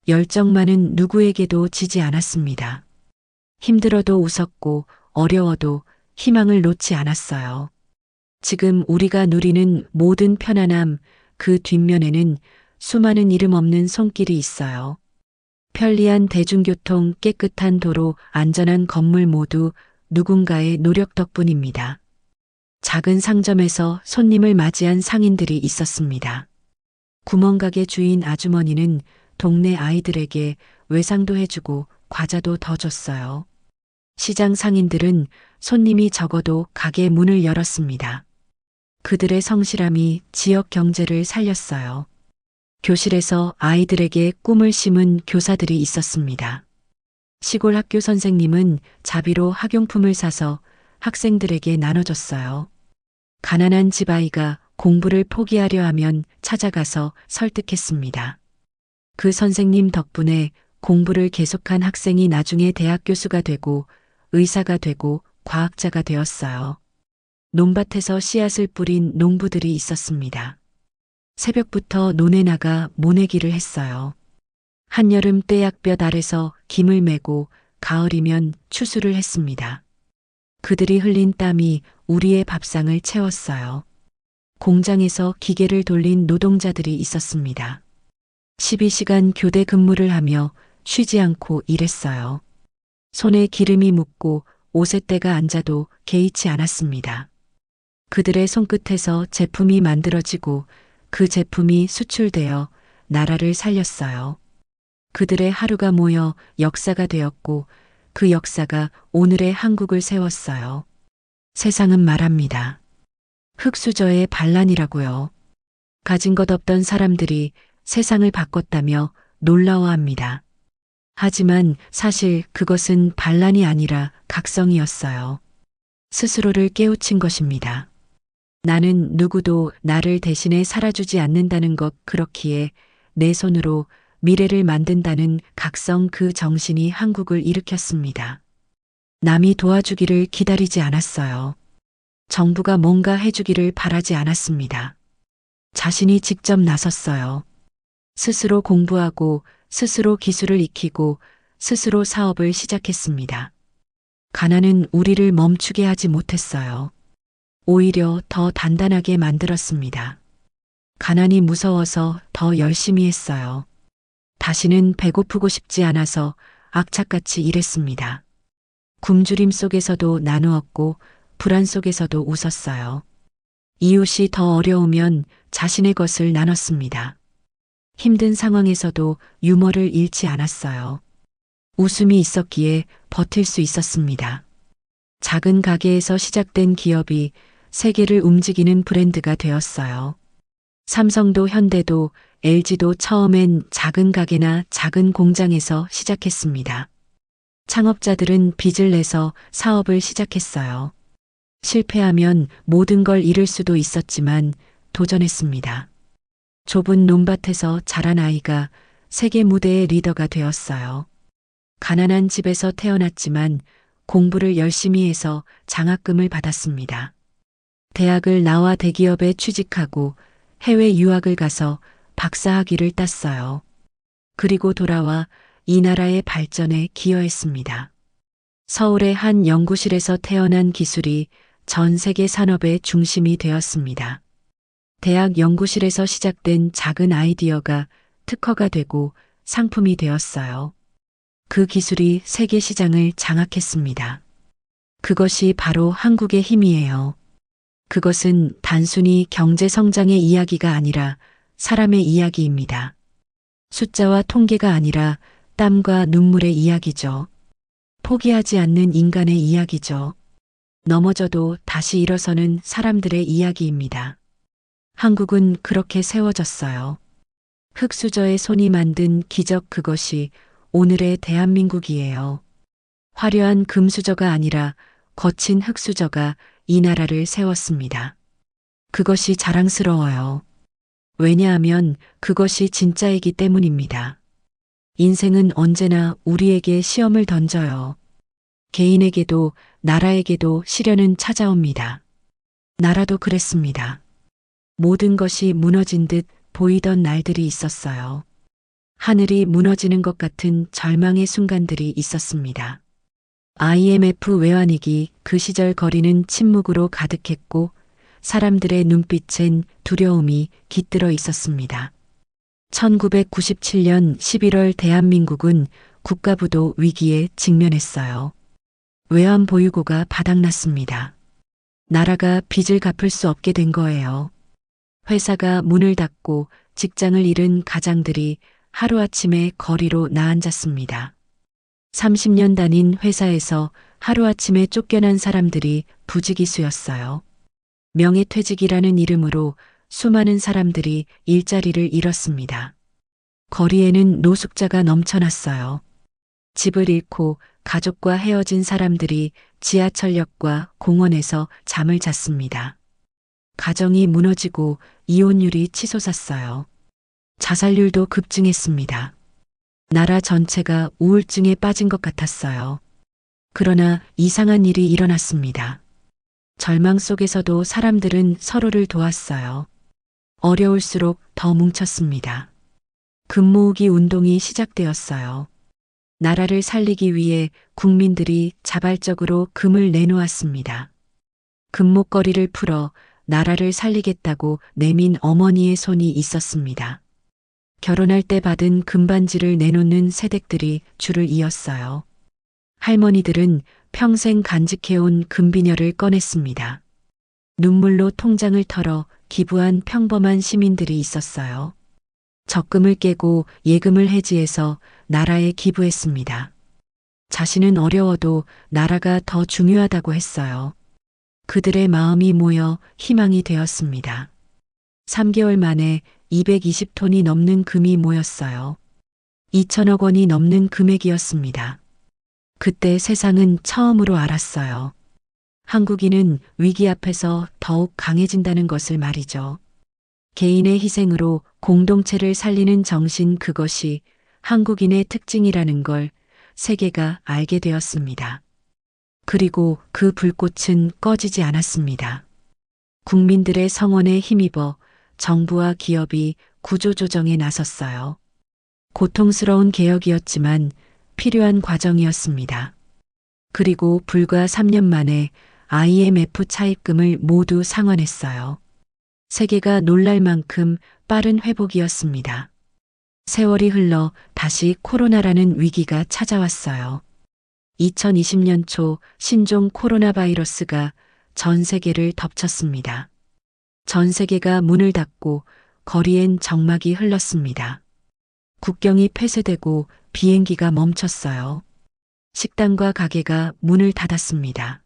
열정만은 누구에게도 지지 않았습니다. 힘들어도 웃었고 어려워도 희망을 놓지 않았어요. 지금 우리가 누리는 모든 편안함, 그 뒷면에는 수많은 이름 없는 손길이 있어요. 편리한 대중교통, 깨끗한 도로, 안전한 건물 모두 누군가의 노력 덕분입니다. 작은 상점에서 손님을 맞이한 상인들이 있었습니다. 구멍가게 주인 아주머니는 동네 아이들에게 외상도 해주고 과자도 더 줬어요. 시장 상인들은 손님이 적어도 가게 문을 열었습니다. 그들의 성실함이 지역 경제를 살렸어요. 교실에서 아이들에게 꿈을 심은 교사들이 있었습니다. 시골 학교 선생님은 자비로 학용품을 사서 학생들에게 나눠줬어요. 가난한 집 아이가 공부를 포기하려 하면 찾아가서 설득했습니다. 그 선생님 덕분에 공부를 계속한 학생이 나중에 대학 교수가 되고 의사가 되고 과학자가 되었어요. 논밭에서 씨앗을 뿌린 농부들이 있었습니다. 새벽부터 논에 나가 모내기를 했어요. 한여름 떼약볕 아래서 김을 메고 가을이면 추수를 했습니다. 그들이 흘린 땀이 우리의 밥상을 채웠어요. 공장에서 기계를 돌린 노동자들이 있었습니다. 12시간 교대 근무를 하며 쉬지 않고 일했어요. 손에 기름이 묻고 옷에 때가 앉아도 개의치 않았습니다. 그들의 손끝에서 제품이 만들어지고 그 제품이 수출되어 나라를 살렸어요. 그들의 하루가 모여 역사가 되었고 그 역사가 오늘의 한국을 세웠어요. 세상은 말합니다. 흙수저의 반란이라고요. 가진 것 없던 사람들이 세상을 바꿨다며 놀라워합니다. 하지만 사실 그것은 반란이 아니라 각성이었어요. 스스로를 깨우친 것입니다. 나는 누구도 나를 대신해 살아주지 않는다는 것, 그렇기에 내 손으로 미래를 만든다는 각성, 그 정신이 한국을 일으켰습니다. 남이 도와주기를 기다리지 않았어요. 정부가 뭔가 해주기를 바라지 않았습니다. 자신이 직접 나섰어요. 스스로 공부하고 스스로 기술을 익히고 스스로 사업을 시작했습니다. 가난은 우리를 멈추게 하지 못했어요. 오히려 더 단단하게 만들었습니다. 가난이 무서워서 더 열심히 했어요. 다시는 배고프고 싶지 않아서 악착같이 일했습니다. 굶주림 속에서도 나누었고 불안 속에서도 웃었어요. 이웃이 더 어려우면 자신의 것을 나눴습니다. 힘든 상황에서도 유머를 잃지 않았어요. 웃음이 있었기에 버틸 수 있었습니다. 작은 가게에서 시작된 기업이 세계를 움직이는 브랜드가 되었어요. 삼성도 현대도 LG도 처음엔 작은 가게나 작은 공장에서 시작했습니다. 창업자들은 빚을 내서 사업을 시작했어요. 실패하면 모든 걸 잃을 수도 있었지만 도전했습니다. 좁은 논밭에서 자란 아이가 세계 무대의 리더가 되었어요. 가난한 집에서 태어났지만 공부를 열심히 해서 장학금을 받았습니다. 대학을 나와 대기업에 취직하고 해외 유학을 가서 박사학위를 땄어요. 그리고 돌아와 이 나라의 발전에 기여했습니다. 서울의 한 연구실에서 태어난 기술이 전 세계 산업의 중심이 되었습니다. 대학 연구실에서 시작된 작은 아이디어가 특허가 되고 상품이 되었어요. 그 기술이 세계 시장을 장악했습니다. 그것이 바로 한국의 힘이에요. 그것은 단순히 경제 성장의 이야기가 아니라 사람의 이야기입니다. 숫자와 통계가 아니라 땀과 눈물의 이야기죠. 포기하지 않는 인간의 이야기죠. 넘어져도 다시 일어서는 사람들의 이야기입니다. 한국은 그렇게 세워졌어요. 흙수저의 손이 만든 기적, 그것이 오늘의 대한민국이에요. 화려한 금수저가 아니라 거친 흙수저가 이 나라를 세웠습니다. 그것이 자랑스러워요. 왜냐하면 그것이 진짜이기 때문입니다. 인생은 언제나 우리에게 시험을 던져요. 개인에게도 나라에게도 시련은 찾아옵니다. 나라도 그랬습니다. 모든 것이 무너진 듯 보이던 날들이 있었어요. 하늘이 무너지는 것 같은 절망의 순간들이 있었습니다. IMF 외환위기, 그 시절 거리는 침묵으로 가득했고 사람들의 눈빛엔 두려움이 깃들어 있었습니다. 1997년 11월 대한민국은 국가부도 위기에 직면했어요. 외환 보유고가 바닥났습니다. 나라가 빚을 갚을 수 없게 된 거예요. 회사가 문을 닫고 직장을 잃은 가장들이 하루아침에 거리로 나앉았습니다. 30년 다닌 회사에서 하루아침에 쫓겨난 사람들이 부지기수였어요. 명예퇴직이라는 이름으로 수많은 사람들이 일자리를 잃었습니다. 거리에는 노숙자가 넘쳐났어요. 집을 잃고 가족과 헤어진 사람들이 지하철역과 공원에서 잠을 잤습니다. 가정이 무너지고 이혼율이 치솟았어요. 자살률도 급증했습니다. 나라 전체가 우울증에 빠진 것 같았어요. 그러나 이상한 일이 일어났습니다. 절망 속에서도 사람들은 서로를 도왔어요. 어려울수록 더 뭉쳤습니다. 금 모으기 운동이 시작되었어요. 나라를 살리기 위해 국민들이 자발적으로 금을 내놓았습니다. 금목걸이를 풀어 나라를 살리겠다고 내민 어머니의 손이 있었습니다. 결혼할 때 받은 금반지를 내놓는 세댁들이 줄을 이었어요. 할머니들은 평생 간직해온 금비녀를 꺼냈습니다. 눈물로 통장을 털어 기부한 평범한 시민들이 있었어요. 적금을 깨고 예금을 해지해서 나라에 기부했습니다. 자신은 어려워도 나라가 더 중요하다고 했어요. 그들의 마음이 모여 희망이 되었습니다. 3개월 만에 220톤이 넘는 금이 모였어요. 2천억 원이 넘는 금액이었습니다. 그때 세상은 처음으로 알았어요. 한국인은 위기 앞에서 더욱 강해진다는 것을 말이죠. 개인의 희생으로 공동체를 살리는 정신, 그것이 한국인의 특징이라는 걸 세계가 알게 되었습니다. 그리고 그 불꽃은 꺼지지 않았습니다. 국민들의 성원에 힘입어 정부와 기업이 구조조정에 나섰어요. 고통스러운 개혁이었지만 필요한 과정이었습니다. 그리고 불과 3년 만에 IMF 차입금을 모두 상환했어요. 세계가 놀랄 만큼 빠른 회복이었습니다. 세월이 흘러 다시 코로나라는 위기가 찾아왔어요. 2020년 초 신종 코로나 바이러스가 전 세계를 덮쳤습니다. 전 세계가 문을 닫고 거리엔 적막이 흘렀습니다. 국경이 폐쇄되고 비행기가 멈췄어요. 식당과 가게가 문을 닫았습니다.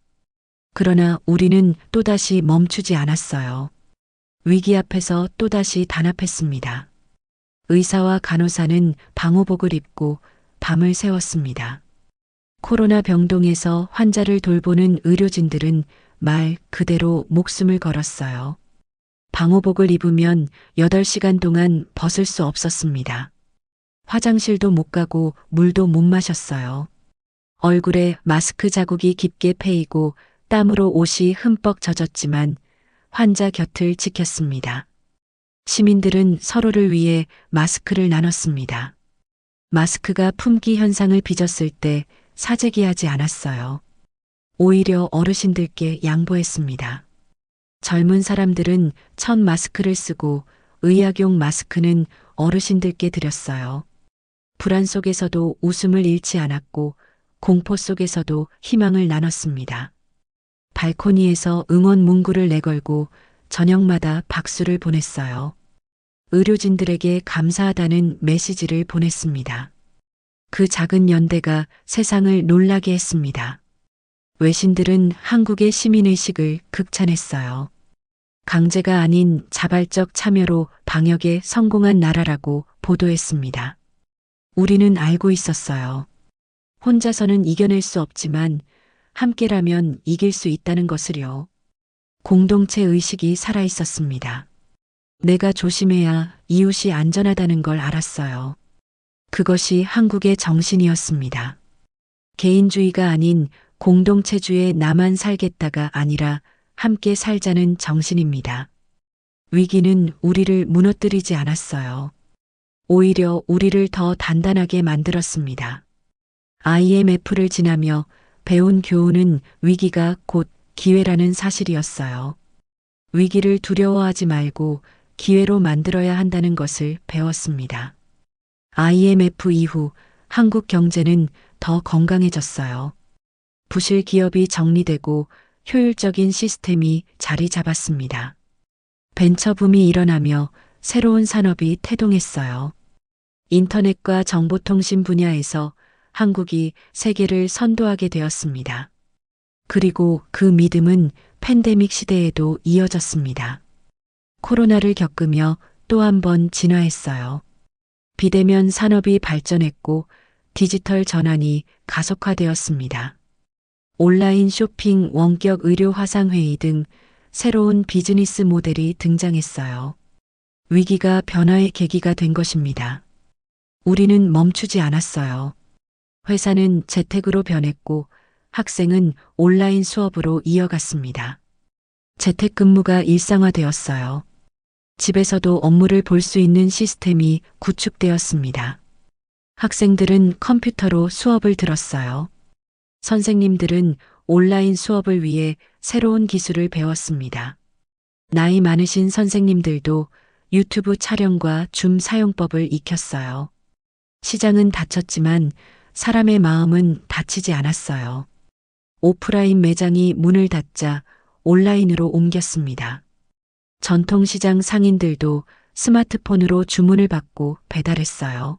그러나 우리는 또다시 멈추지 않았어요. 위기 앞에서 또다시 단합했습니다. 의사와 간호사는 방호복을 입고 밤을 새웠습니다. 코로나 병동에서 환자를 돌보는 의료진들은 말 그대로 목숨을 걸었어요. 방호복을 입으면 8시간 동안 벗을 수 없었습니다. 화장실도 못 가고 물도 못 마셨어요. 얼굴에 마스크 자국이 깊게 패이고 땀으로 옷이 흠뻑 젖었지만 환자 곁을 지켰습니다. 시민들은 서로를 위해 마스크를 나눴습니다. 마스크가 품귀 현상을 빚었을 때 사재기하지 않았어요. 오히려 어르신들께 양보했습니다. 젊은 사람들은 첫 마스크를 쓰고 의학용 마스크는 어르신들께 드렸어요. 불안 속에서도 웃음을 잃지 않았고 공포 속에서도 희망을 나눴습니다. 발코니에서 응원 문구를 내걸고 저녁마다 박수를 보냈어요. 의료진들에게 감사하다는 메시지를 보냈습니다. 그 작은 연대가 세상을 놀라게 했습니다. 외신들은 한국의 시민의식을 극찬했어요. 강제가 아닌 자발적 참여로 방역에 성공한 나라라고 보도했습니다. 우리는 알고 있었어요. 혼자서는 이겨낼 수 없지만 함께라면 이길 수 있다는 것을요. 공동체 의식이 살아 있었습니다. 내가 조심해야 이웃이 안전하다는 걸 알았어요. 그것이 한국의 정신이었습니다. 개인주의가 아닌 공동체주의 나만 살겠다가 아니라 함께 살자는 정신입니다. 위기는 우리를 무너뜨리지 않았어요. 오히려 우리를 더 단단하게 만들었습니다. IMF를 지나며 배운 교훈은 위기가 곧 기회라는 사실이었어요. 위기를 두려워하지 말고 기회로 만들어야 한다는 것을 배웠습니다. IMF 이후 한국 경제는 더 건강해졌어요. 부실 기업이 정리되고 효율적인 시스템이 자리 잡았습니다. 벤처붐이 일어나며 새로운 산업이 태동했어요. 인터넷과 정보통신 분야에서 한국이 세계를 선도하게 되었습니다. 그리고 그 믿음은 팬데믹 시대에도 이어졌습니다. 코로나를 겪으며 또 한 번 진화했어요. 비대면 산업이 발전했고 디지털 전환이 가속화되었습니다. 온라인 쇼핑, 원격 의료 화상회의 등 새로운 비즈니스 모델이 등장했어요. 위기가 변화의 계기가 된 것입니다. 우리는 멈추지 않았어요. 회사는 재택으로 변했고 학생은 온라인 수업으로 이어갔습니다. 재택근무가 일상화되었어요. 집에서도 업무를 볼 수 있는 시스템이 구축되었습니다. 학생들은 컴퓨터로 수업을 들었어요. 선생님들은 온라인 수업을 위해 새로운 기술을 배웠습니다. 나이 많으신 선생님들도 유튜브 촬영과 줌 사용법을 익혔어요. 시장은 닫혔지만 사람의 마음은 닫히지 않았어요. 오프라인 매장이 문을 닫자 온라인으로 옮겼습니다. 전통시장 상인들도 스마트폰으로 주문을 받고 배달했어요.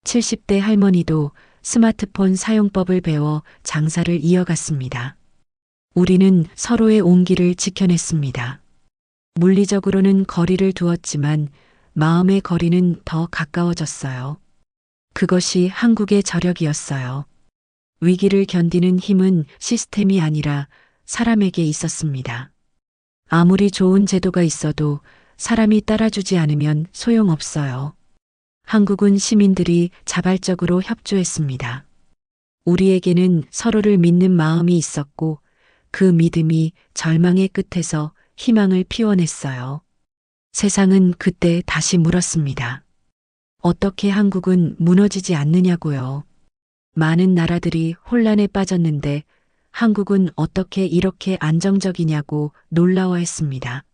70대 할머니도 스마트폰 사용법을 배워 장사를 이어갔습니다. 우리는 서로의 온기를 지켜냈습니다. 물리적으로는 거리를 두었지만 마음의 거리는 더 가까워졌어요. 그것이 한국의 저력이었어요. 위기를 견디는 힘은 시스템이 아니라 사람에게 있었습니다. 아무리 좋은 제도가 있어도 사람이 따라주지 않으면 소용없어요. 한국은 시민들이 자발적으로 협조했습니다. 우리에게는 서로를 믿는 마음이 있었고 그 믿음이 절망의 끝에서 희망을 피워냈어요. 세상은 그때 다시 물었습니다. 어떻게 한국은 무너지지 않느냐고요. 많은 나라들이 혼란에 빠졌는데 한국은 어떻게 이렇게 안정적이냐고 놀라워했습니다.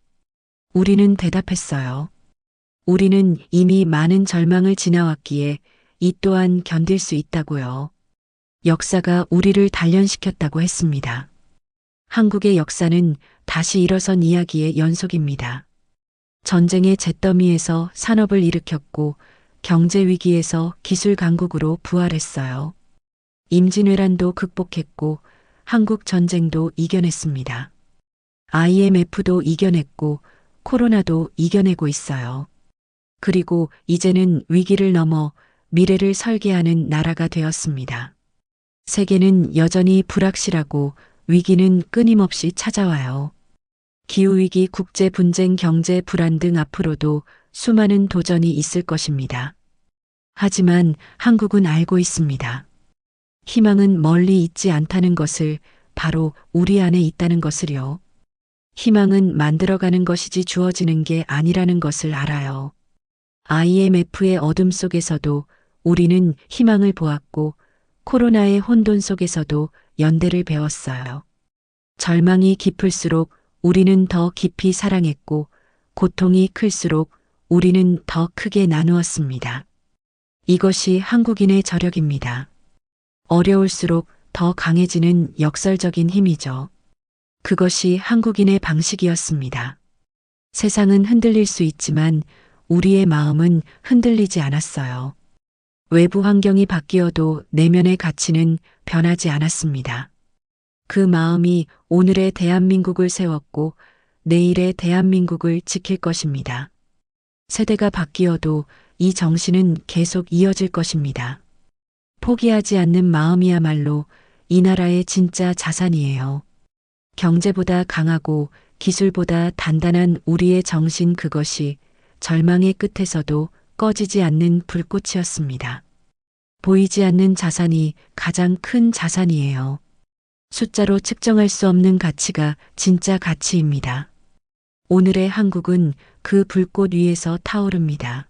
우리는 대답했어요. 우리는 이미 많은 절망을 지나왔기에 이 또한 견딜 수 있다고요. 역사가 우리를 단련시켰다고 했습니다. 한국의 역사는 다시 일어선 이야기의 연속입니다. 전쟁의 잿더미에서 산업을 일으켰고 경제 위기에서 기술 강국으로 부활했어요. 임진왜란도 극복했고 한국 전쟁도 이겨냈습니다. IMF도 이겨냈고 코로나도 이겨내고 있어요. 그리고 이제는 위기를 넘어 미래를 설계하는 나라가 되었습니다. 세계는 여전히 불확실하고 위기는 끊임없이 찾아와요. 기후위기, 국제 분쟁, 경제 불안 등 앞으로도 수많은 도전이 있을 것입니다. 하지만 한국은 알고 있습니다. 희망은 멀리 있지 않다는 것을, 바로 우리 안에 있다는 것을요. 희망은 만들어가는 것이지 주어지는 게 아니라는 것을 알아요. IMF의 어둠 속에서도 우리는 희망을 보았고 코로나의 혼돈 속에서도 연대를 배웠어요. 절망이 깊을수록 우리는 더 깊이 사랑했고 고통이 클수록 우리는 더 크게 나누었습니다. 이것이 한국인의 저력입니다. 어려울수록 더 강해지는 역설적인 힘이죠. 그것이 한국인의 방식이었습니다. 세상은 흔들릴 수 있지만 우리의 마음은 흔들리지 않았어요. 외부 환경이 바뀌어도 내면의 가치는 변하지 않았습니다. 그 마음이 오늘의 대한민국을 세웠고 내일의 대한민국을 지킬 것입니다. 세대가 바뀌어도 이 정신은 계속 이어질 것입니다. 포기하지 않는 마음이야말로 이 나라의 진짜 자산이에요. 경제보다 강하고 기술보다 단단한 우리의 정신, 그것이 절망의 끝에서도 꺼지지 않는 불꽃이었습니다. 보이지 않는 자산이 가장 큰 자산이에요. 숫자로 측정할 수 없는 가치가 진짜 가치입니다. 오늘의 한국은 그 불꽃 위에서 타오릅니다.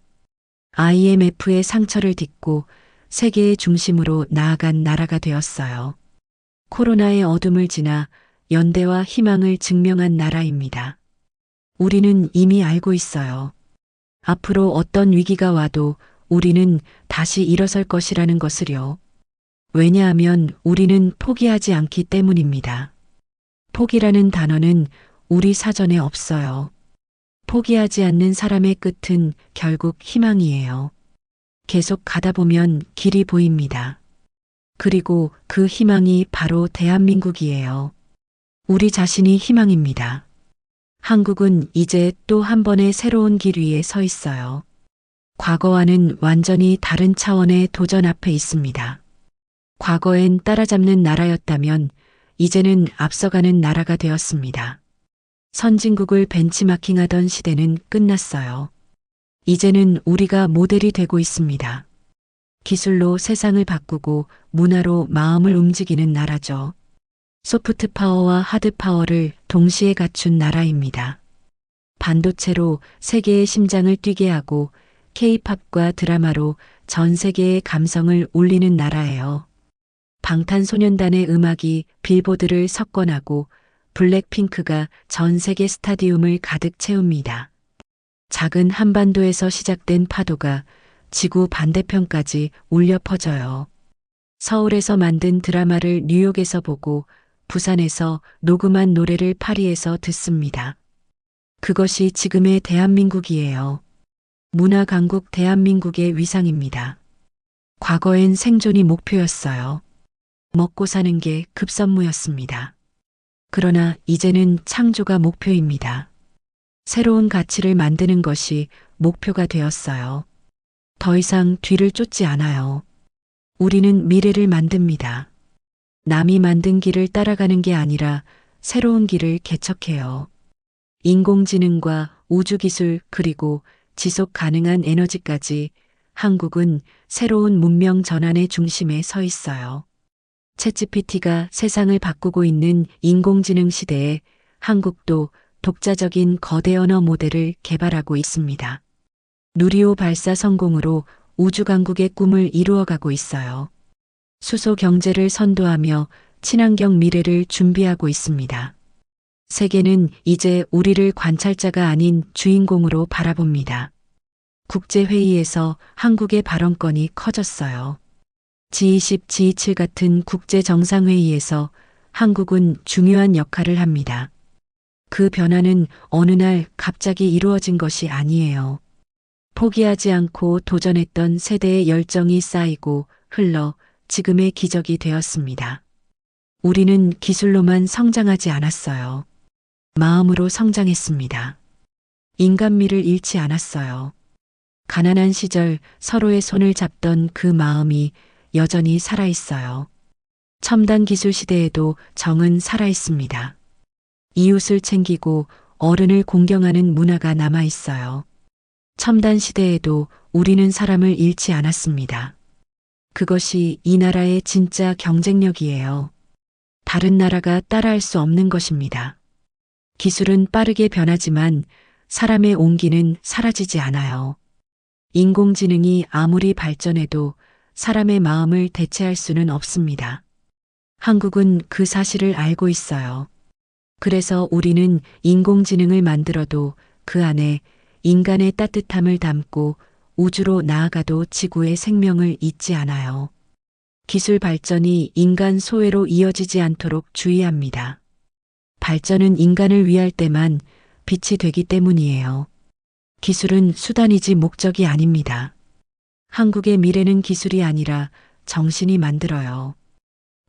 IMF의 상처를 딛고 세계의 중심으로 나아간 나라가 되었어요. 코로나의 어둠을 지나 연대와 희망을 증명한 나라입니다. 우리는 이미 알고 있어요. 앞으로 어떤 위기가 와도 우리는 다시 일어설 것이라는 것을요. 왜냐하면 우리는 포기하지 않기 때문입니다. 포기라는 단어는 우리 사전에 없어요. 포기하지 않는 사람의 끝은 결국 희망이에요. 계속 가다 보면 길이 보입니다. 그리고 그 희망이 바로 대한민국이에요. 우리 자신이 희망입니다. 한국은 이제 또 한 번의 새로운 길 위에 서 있어요. 과거와는 완전히 다른 차원의 도전 앞에 있습니다. 과거엔 따라잡는 나라였다면 이제는 앞서가는 나라가 되었습니다. 선진국을 벤치마킹하던 시대는 끝났어요. 이제는 우리가 모델이 되고 있습니다. 기술로 세상을 바꾸고 문화로 마음을 움직이는 나라죠. 소프트 파워와 하드 파워를 동시에 갖춘 나라입니다. 반도체로 세계의 심장을 뛰게 하고 K-팝과 드라마로 전 세계의 감성을 울리는 나라예요. 방탄소년단의 음악이 빌보드를 석권하고 블랙핑크가 전 세계 스타디움을 가득 채웁니다. 작은 한반도에서 시작된 파도가 지구 반대편까지 울려 퍼져요. 서울에서 만든 드라마를 뉴욕에서 보고 부산에서 녹음한 노래를 파리에서 듣습니다. 그것이 지금의 대한민국이에요. 문화 강국 대한민국의 위상입니다. 과거엔 생존이 목표였어요. 먹고 사는 게 급선무였습니다. 그러나 이제는 창조가 목표입니다. 새로운 가치를 만드는 것이 목표가 되었어요. 더 이상 뒤를 쫓지 않아요. 우리는 미래를 만듭니다. 남이 만든 길을 따라가는 게 아니라 새로운 길을 개척해요. 인공지능과 우주기술 그리고 지속 가능한 에너지까지 한국은 새로운 문명 전환의 중심에 서 있어요. 챗GPT가 세상을 바꾸고 있는 인공지능 시대에 한국도 독자적인 거대 언어 모델을 개발하고 있습니다. 누리호 발사 성공으로 우주강국의 꿈을 이루어가고 있어요. 수소 경제를 선도하며 친환경 미래를 준비하고 있습니다. 세계는 이제 우리를 관찰자가 아닌 주인공으로 바라봅니다. 국제회의에서 한국의 발언권이 커졌어요. G20, G27 같은 국제 정상회의에서 한국은 중요한 역할을 합니다. 그 변화는 어느 날 갑자기 이루어진 것이 아니에요. 포기하지 않고 도전했던 세대의 열정이 쌓이고 흘러 지금의 기적이 되었습니다. 우리는 기술로만 성장하지 않았어요. 마음으로 성장했습니다. 인간미를 잃지 않았어요. 가난한 시절 서로의 손을 잡던 그 마음이 여전히 살아있어요. 첨단 기술 시대에도 정은 살아있습니다. 이웃을 챙기고 어른을 공경하는 문화가 남아있어요. 첨단 시대에도 우리는 사람을 잃지 않았습니다. 그것이 이 나라의 진짜 경쟁력이에요. 다른 나라가 따라할 수 없는 것입니다. 기술은 빠르게 변하지만 사람의 온기는 사라지지 않아요. 인공지능이 아무리 발전해도 사람의 마음을 대체할 수는 없습니다. 한국은 그 사실을 알고 있어요. 그래서 우리는 인공지능을 만들어도 그 안에 인간의 따뜻함을 담고 우주로 나아가도 지구의 생명을 잊지 않아요. 기술 발전이 인간 소외로 이어지지 않도록 주의합니다. 발전은 인간을 위할 때만 빛이 되기 때문이에요. 기술은 수단이지 목적이 아닙니다. 한국의 미래는 기술이 아니라 정신이 만들어요.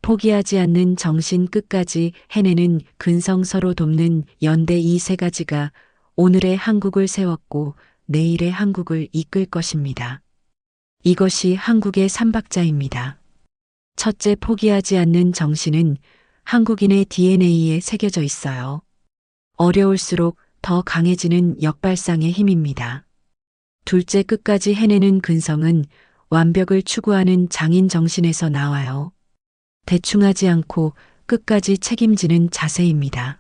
포기하지 않는 정신, 끝까지 해내는 근성, 서로 돕는 연대, 이 세 가지가 오늘의 한국을 세웠고 내일의 한국을 이끌 것입니다. 이것이 한국의 삼박자입니다. 첫째, 포기하지 않는 정신은 한국인의 DNA에 새겨져 있어요. 어려울수록 더 강해지는 역발상의 힘입니다. 둘째, 끝까지 해내는 근성은 완벽을 추구하는 장인 정신에서 나와요. 대충하지 않고 끝까지 책임지는 자세입니다.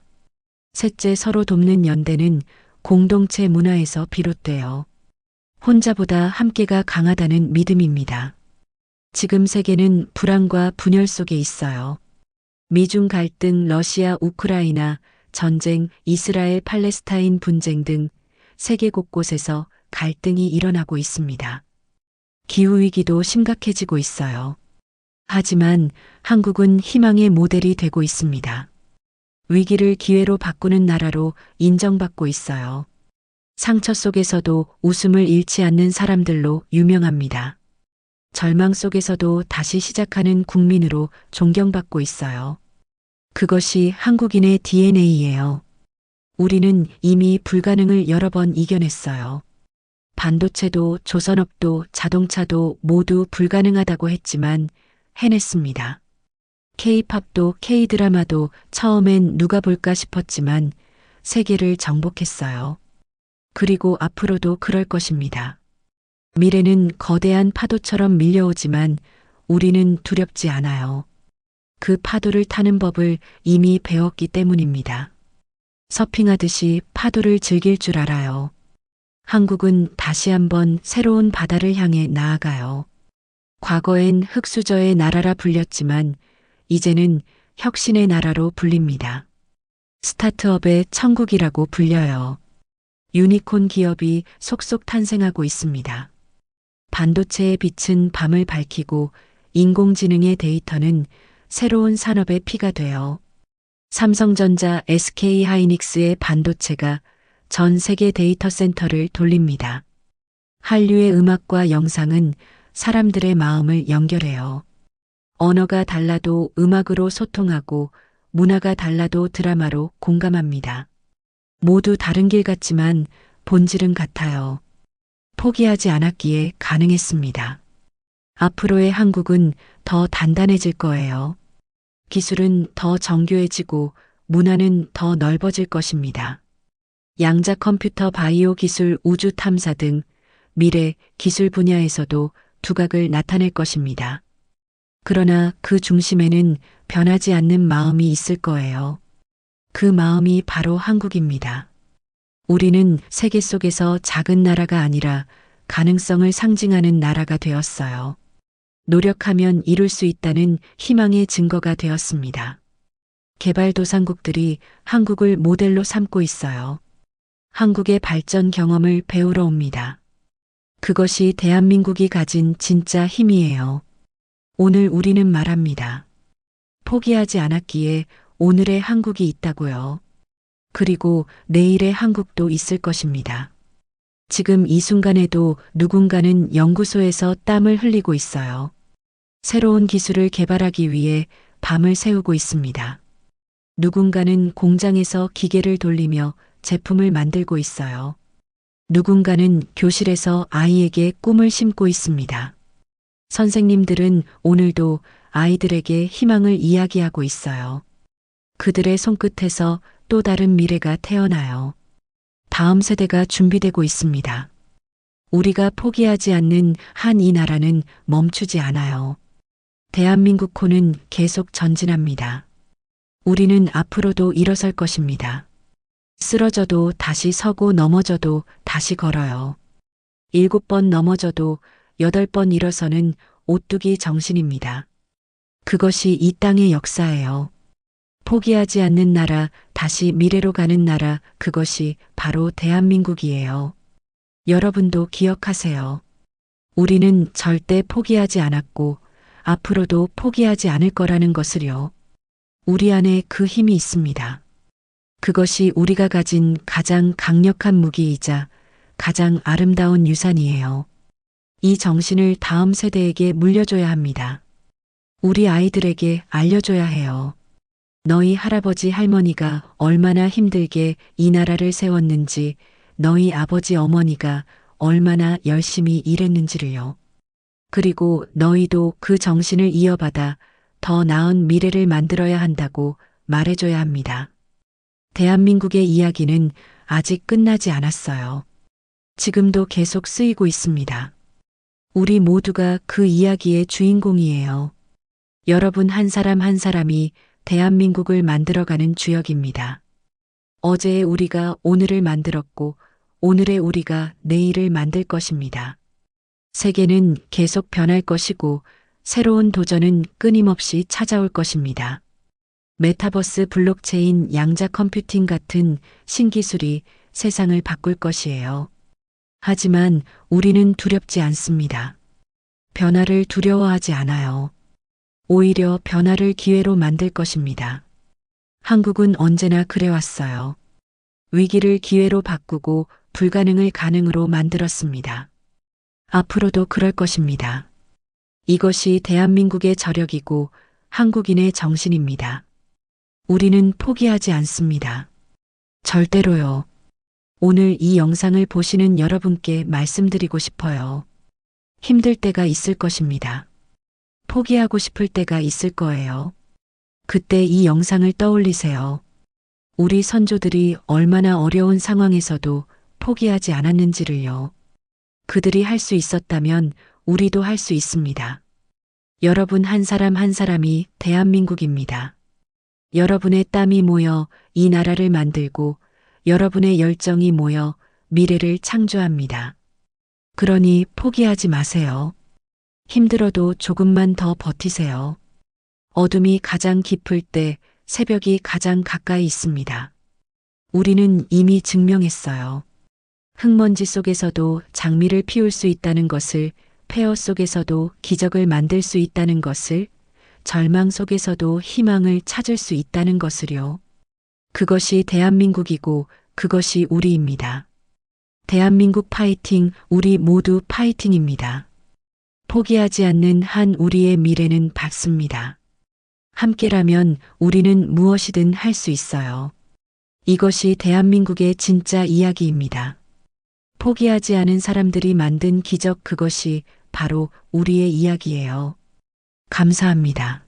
셋째, 서로 돕는 연대는 공동체 문화에서 비롯돼요. 혼자보다 함께가 강하다는 믿음입니다. 지금 세계는 불안과 분열 속에 있어요. 미중 갈등, 러시아 우크라이나 전쟁, 이스라엘 팔레스타인 분쟁 등 세계 곳곳에서 갈등이 일어나고 있습니다. 기후위기도 심각해지고 있어요. 하지만 한국은 희망의 모델이 되고 있습니다. 위기를 기회로 바꾸는 나라로 인정받고 있어요. 상처 속에서도 웃음을 잃지 않는 사람들로 유명합니다. 절망 속에서도 다시 시작하는 국민으로 존경받고 있어요. 그것이 한국인의 DNA예요. 우리는 이미 불가능을 여러 번 이겨냈어요. 반도체도 조선업도 자동차도 모두 불가능하다고 했지만 해냈습니다. K-팝도 K-드라마도 처음엔 누가 볼까 싶었지만 세계를 정복했어요. 그리고 앞으로도 그럴 것입니다. 미래는 거대한 파도처럼 밀려오지만 우리는 두렵지 않아요. 그 파도를 타는 법을 이미 배웠기 때문입니다. 서핑하듯이 파도를 즐길 줄 알아요. 한국은 다시 한번 새로운 바다를 향해 나아가요. 과거엔 흙수저의 나라라 불렸지만 이제는 혁신의 나라로 불립니다. 스타트업의 천국이라고 불려요. 유니콘 기업이 속속 탄생하고 있습니다. 반도체의 빛은 밤을 밝히고 인공지능의 데이터는 새로운 산업의 피가 돼요. 삼성전자, SK하이닉스의 반도체가 전 세계 데이터 센터를 돌립니다. 한류의 음악과 영상은 사람들의 마음을 연결해요. 언어가 달라도 음악으로 소통하고 문화가 달라도 드라마로 공감합니다. 모두 다른 길 같지만 본질은 같아요. 포기하지 않았기에 가능했습니다. 앞으로의 한국은 더 단단해질 거예요. 기술은 더 정교해지고 문화는 더 넓어질 것입니다. 양자 컴퓨터, 바이오 기술, 우주 탐사 등 미래 기술 분야에서도 두각을 나타낼 것입니다. 그러나 그 중심에는 변하지 않는 마음이 있을 거예요. 그 마음이 바로 한국입니다. 우리는 세계 속에서 작은 나라가 아니라 가능성을 상징하는 나라가 되었어요. 노력하면 이룰 수 있다는 희망의 증거가 되었습니다. 개발도상국들이 한국을 모델로 삼고 있어요. 한국의 발전 경험을 배우러 옵니다. 그것이 대한민국이 가진 진짜 힘이에요. 오늘 우리는 말합니다. 포기하지 않았기에 오늘의 한국이 있다고요. 그리고 내일의 한국도 있을 것입니다. 지금 이 순간에도 누군가는 연구소에서 땀을 흘리고 있어요. 새로운 기술을 개발하기 위해 밤을 새우고 있습니다. 누군가는 공장에서 기계를 돌리며 제품을 만들고 있어요. 누군가는 교실에서 아이에게 꿈을 심고 있습니다. 선생님들은 오늘도 아이들에게 희망을 이야기하고 있어요. 그들의 손끝에서 또 다른 미래가 태어나요. 다음 세대가 준비되고 있습니다. 우리가 포기하지 않는 한 이 나라는 멈추지 않아요. 대한민국호는 계속 전진합니다. 우리는 앞으로도 일어설 것입니다. 쓰러져도 다시 서고 넘어져도 다시 걸어요. 7번 넘어져도 8번 일어서는 오뚜기 정신입니다. 그것이 이 땅의 역사예요. 포기하지 않는 나라, 다시 미래로 가는 나라, 그것이 바로 대한민국이에요. 여러분도 기억하세요. 우리는 절대 포기하지 않았고, 앞으로도 포기하지 않을 거라는 것을요. 우리 안에 그 힘이 있습니다. 그것이 우리가 가진 가장 강력한 무기이자 가장 아름다운 유산이에요. 이 정신을 다음 세대에게 물려줘야 합니다. 우리 아이들에게 알려줘야 해요. 너희 할아버지 할머니가 얼마나 힘들게 이 나라를 세웠는지, 너희 아버지 어머니가 얼마나 열심히 일했는지를요. 그리고 너희도 그 정신을 이어받아 더 나은 미래를 만들어야 한다고 말해줘야 합니다. 대한민국의 이야기는 아직 끝나지 않았어요. 지금도 계속 쓰이고 있습니다. 우리 모두가 그 이야기의 주인공이에요. 여러분 한 사람 한 사람이 대한민국을 만들어가는 주역입니다. 어제의 우리가 오늘을 만들었고, 오늘의 우리가 내일을 만들 것입니다. 세계는 계속 변할 것이고, 새로운 도전은 끊임없이 찾아올 것입니다. 메타버스, 블록체인, 양자 컴퓨팅 같은 신기술이 세상을 바꿀 것이에요. 하지만 우리는 두렵지 않습니다. 변화를 두려워하지 않아요. 오히려 변화를 기회로 만들 것입니다. 한국은 언제나 그래왔어요. 위기를 기회로 바꾸고 불가능을 가능으로 만들었습니다. 앞으로도 그럴 것입니다. 이것이 대한민국의 저력이고 한국인의 정신입니다. 우리는 포기하지 않습니다. 절대로요. 오늘 이 영상을 보시는 여러분께 말씀드리고 싶어요. 힘들 때가 있을 것입니다. 포기하고 싶을 때가 있을 거예요. 그때 이 영상을 떠올리세요. 우리 선조들이 얼마나 어려운 상황에서도 포기하지 않았는지를요. 그들이 할 수 있었다면 우리도 할 수 있습니다. 여러분 한 사람 한 사람이 대한민국입니다. 여러분의 땀이 모여 이 나라를 만들고 여러분의 열정이 모여 미래를 창조합니다. 그러니 포기하지 마세요. 힘들어도 조금만 더 버티세요. 어둠이 가장 깊을 때 새벽이 가장 가까이 있습니다. 우리는 이미 증명했어요. 흙먼지 속에서도 장미를 피울 수 있다는 것을, 폐허 속에서도 기적을 만들 수 있다는 것을, 절망 속에서도 희망을 찾을 수 있다는 것을요. 그것이 대한민국이고 그것이 우리입니다. 대한민국 파이팅, 우리 모두 파이팅입니다. 포기하지 않는 한 우리의 미래는 밝습니다. 함께라면 우리는 무엇이든 할 수 있어요. 이것이 대한민국의 진짜 이야기입니다. 포기하지 않은 사람들이 만든 기적, 그것이 바로 우리의 이야기예요. 감사합니다.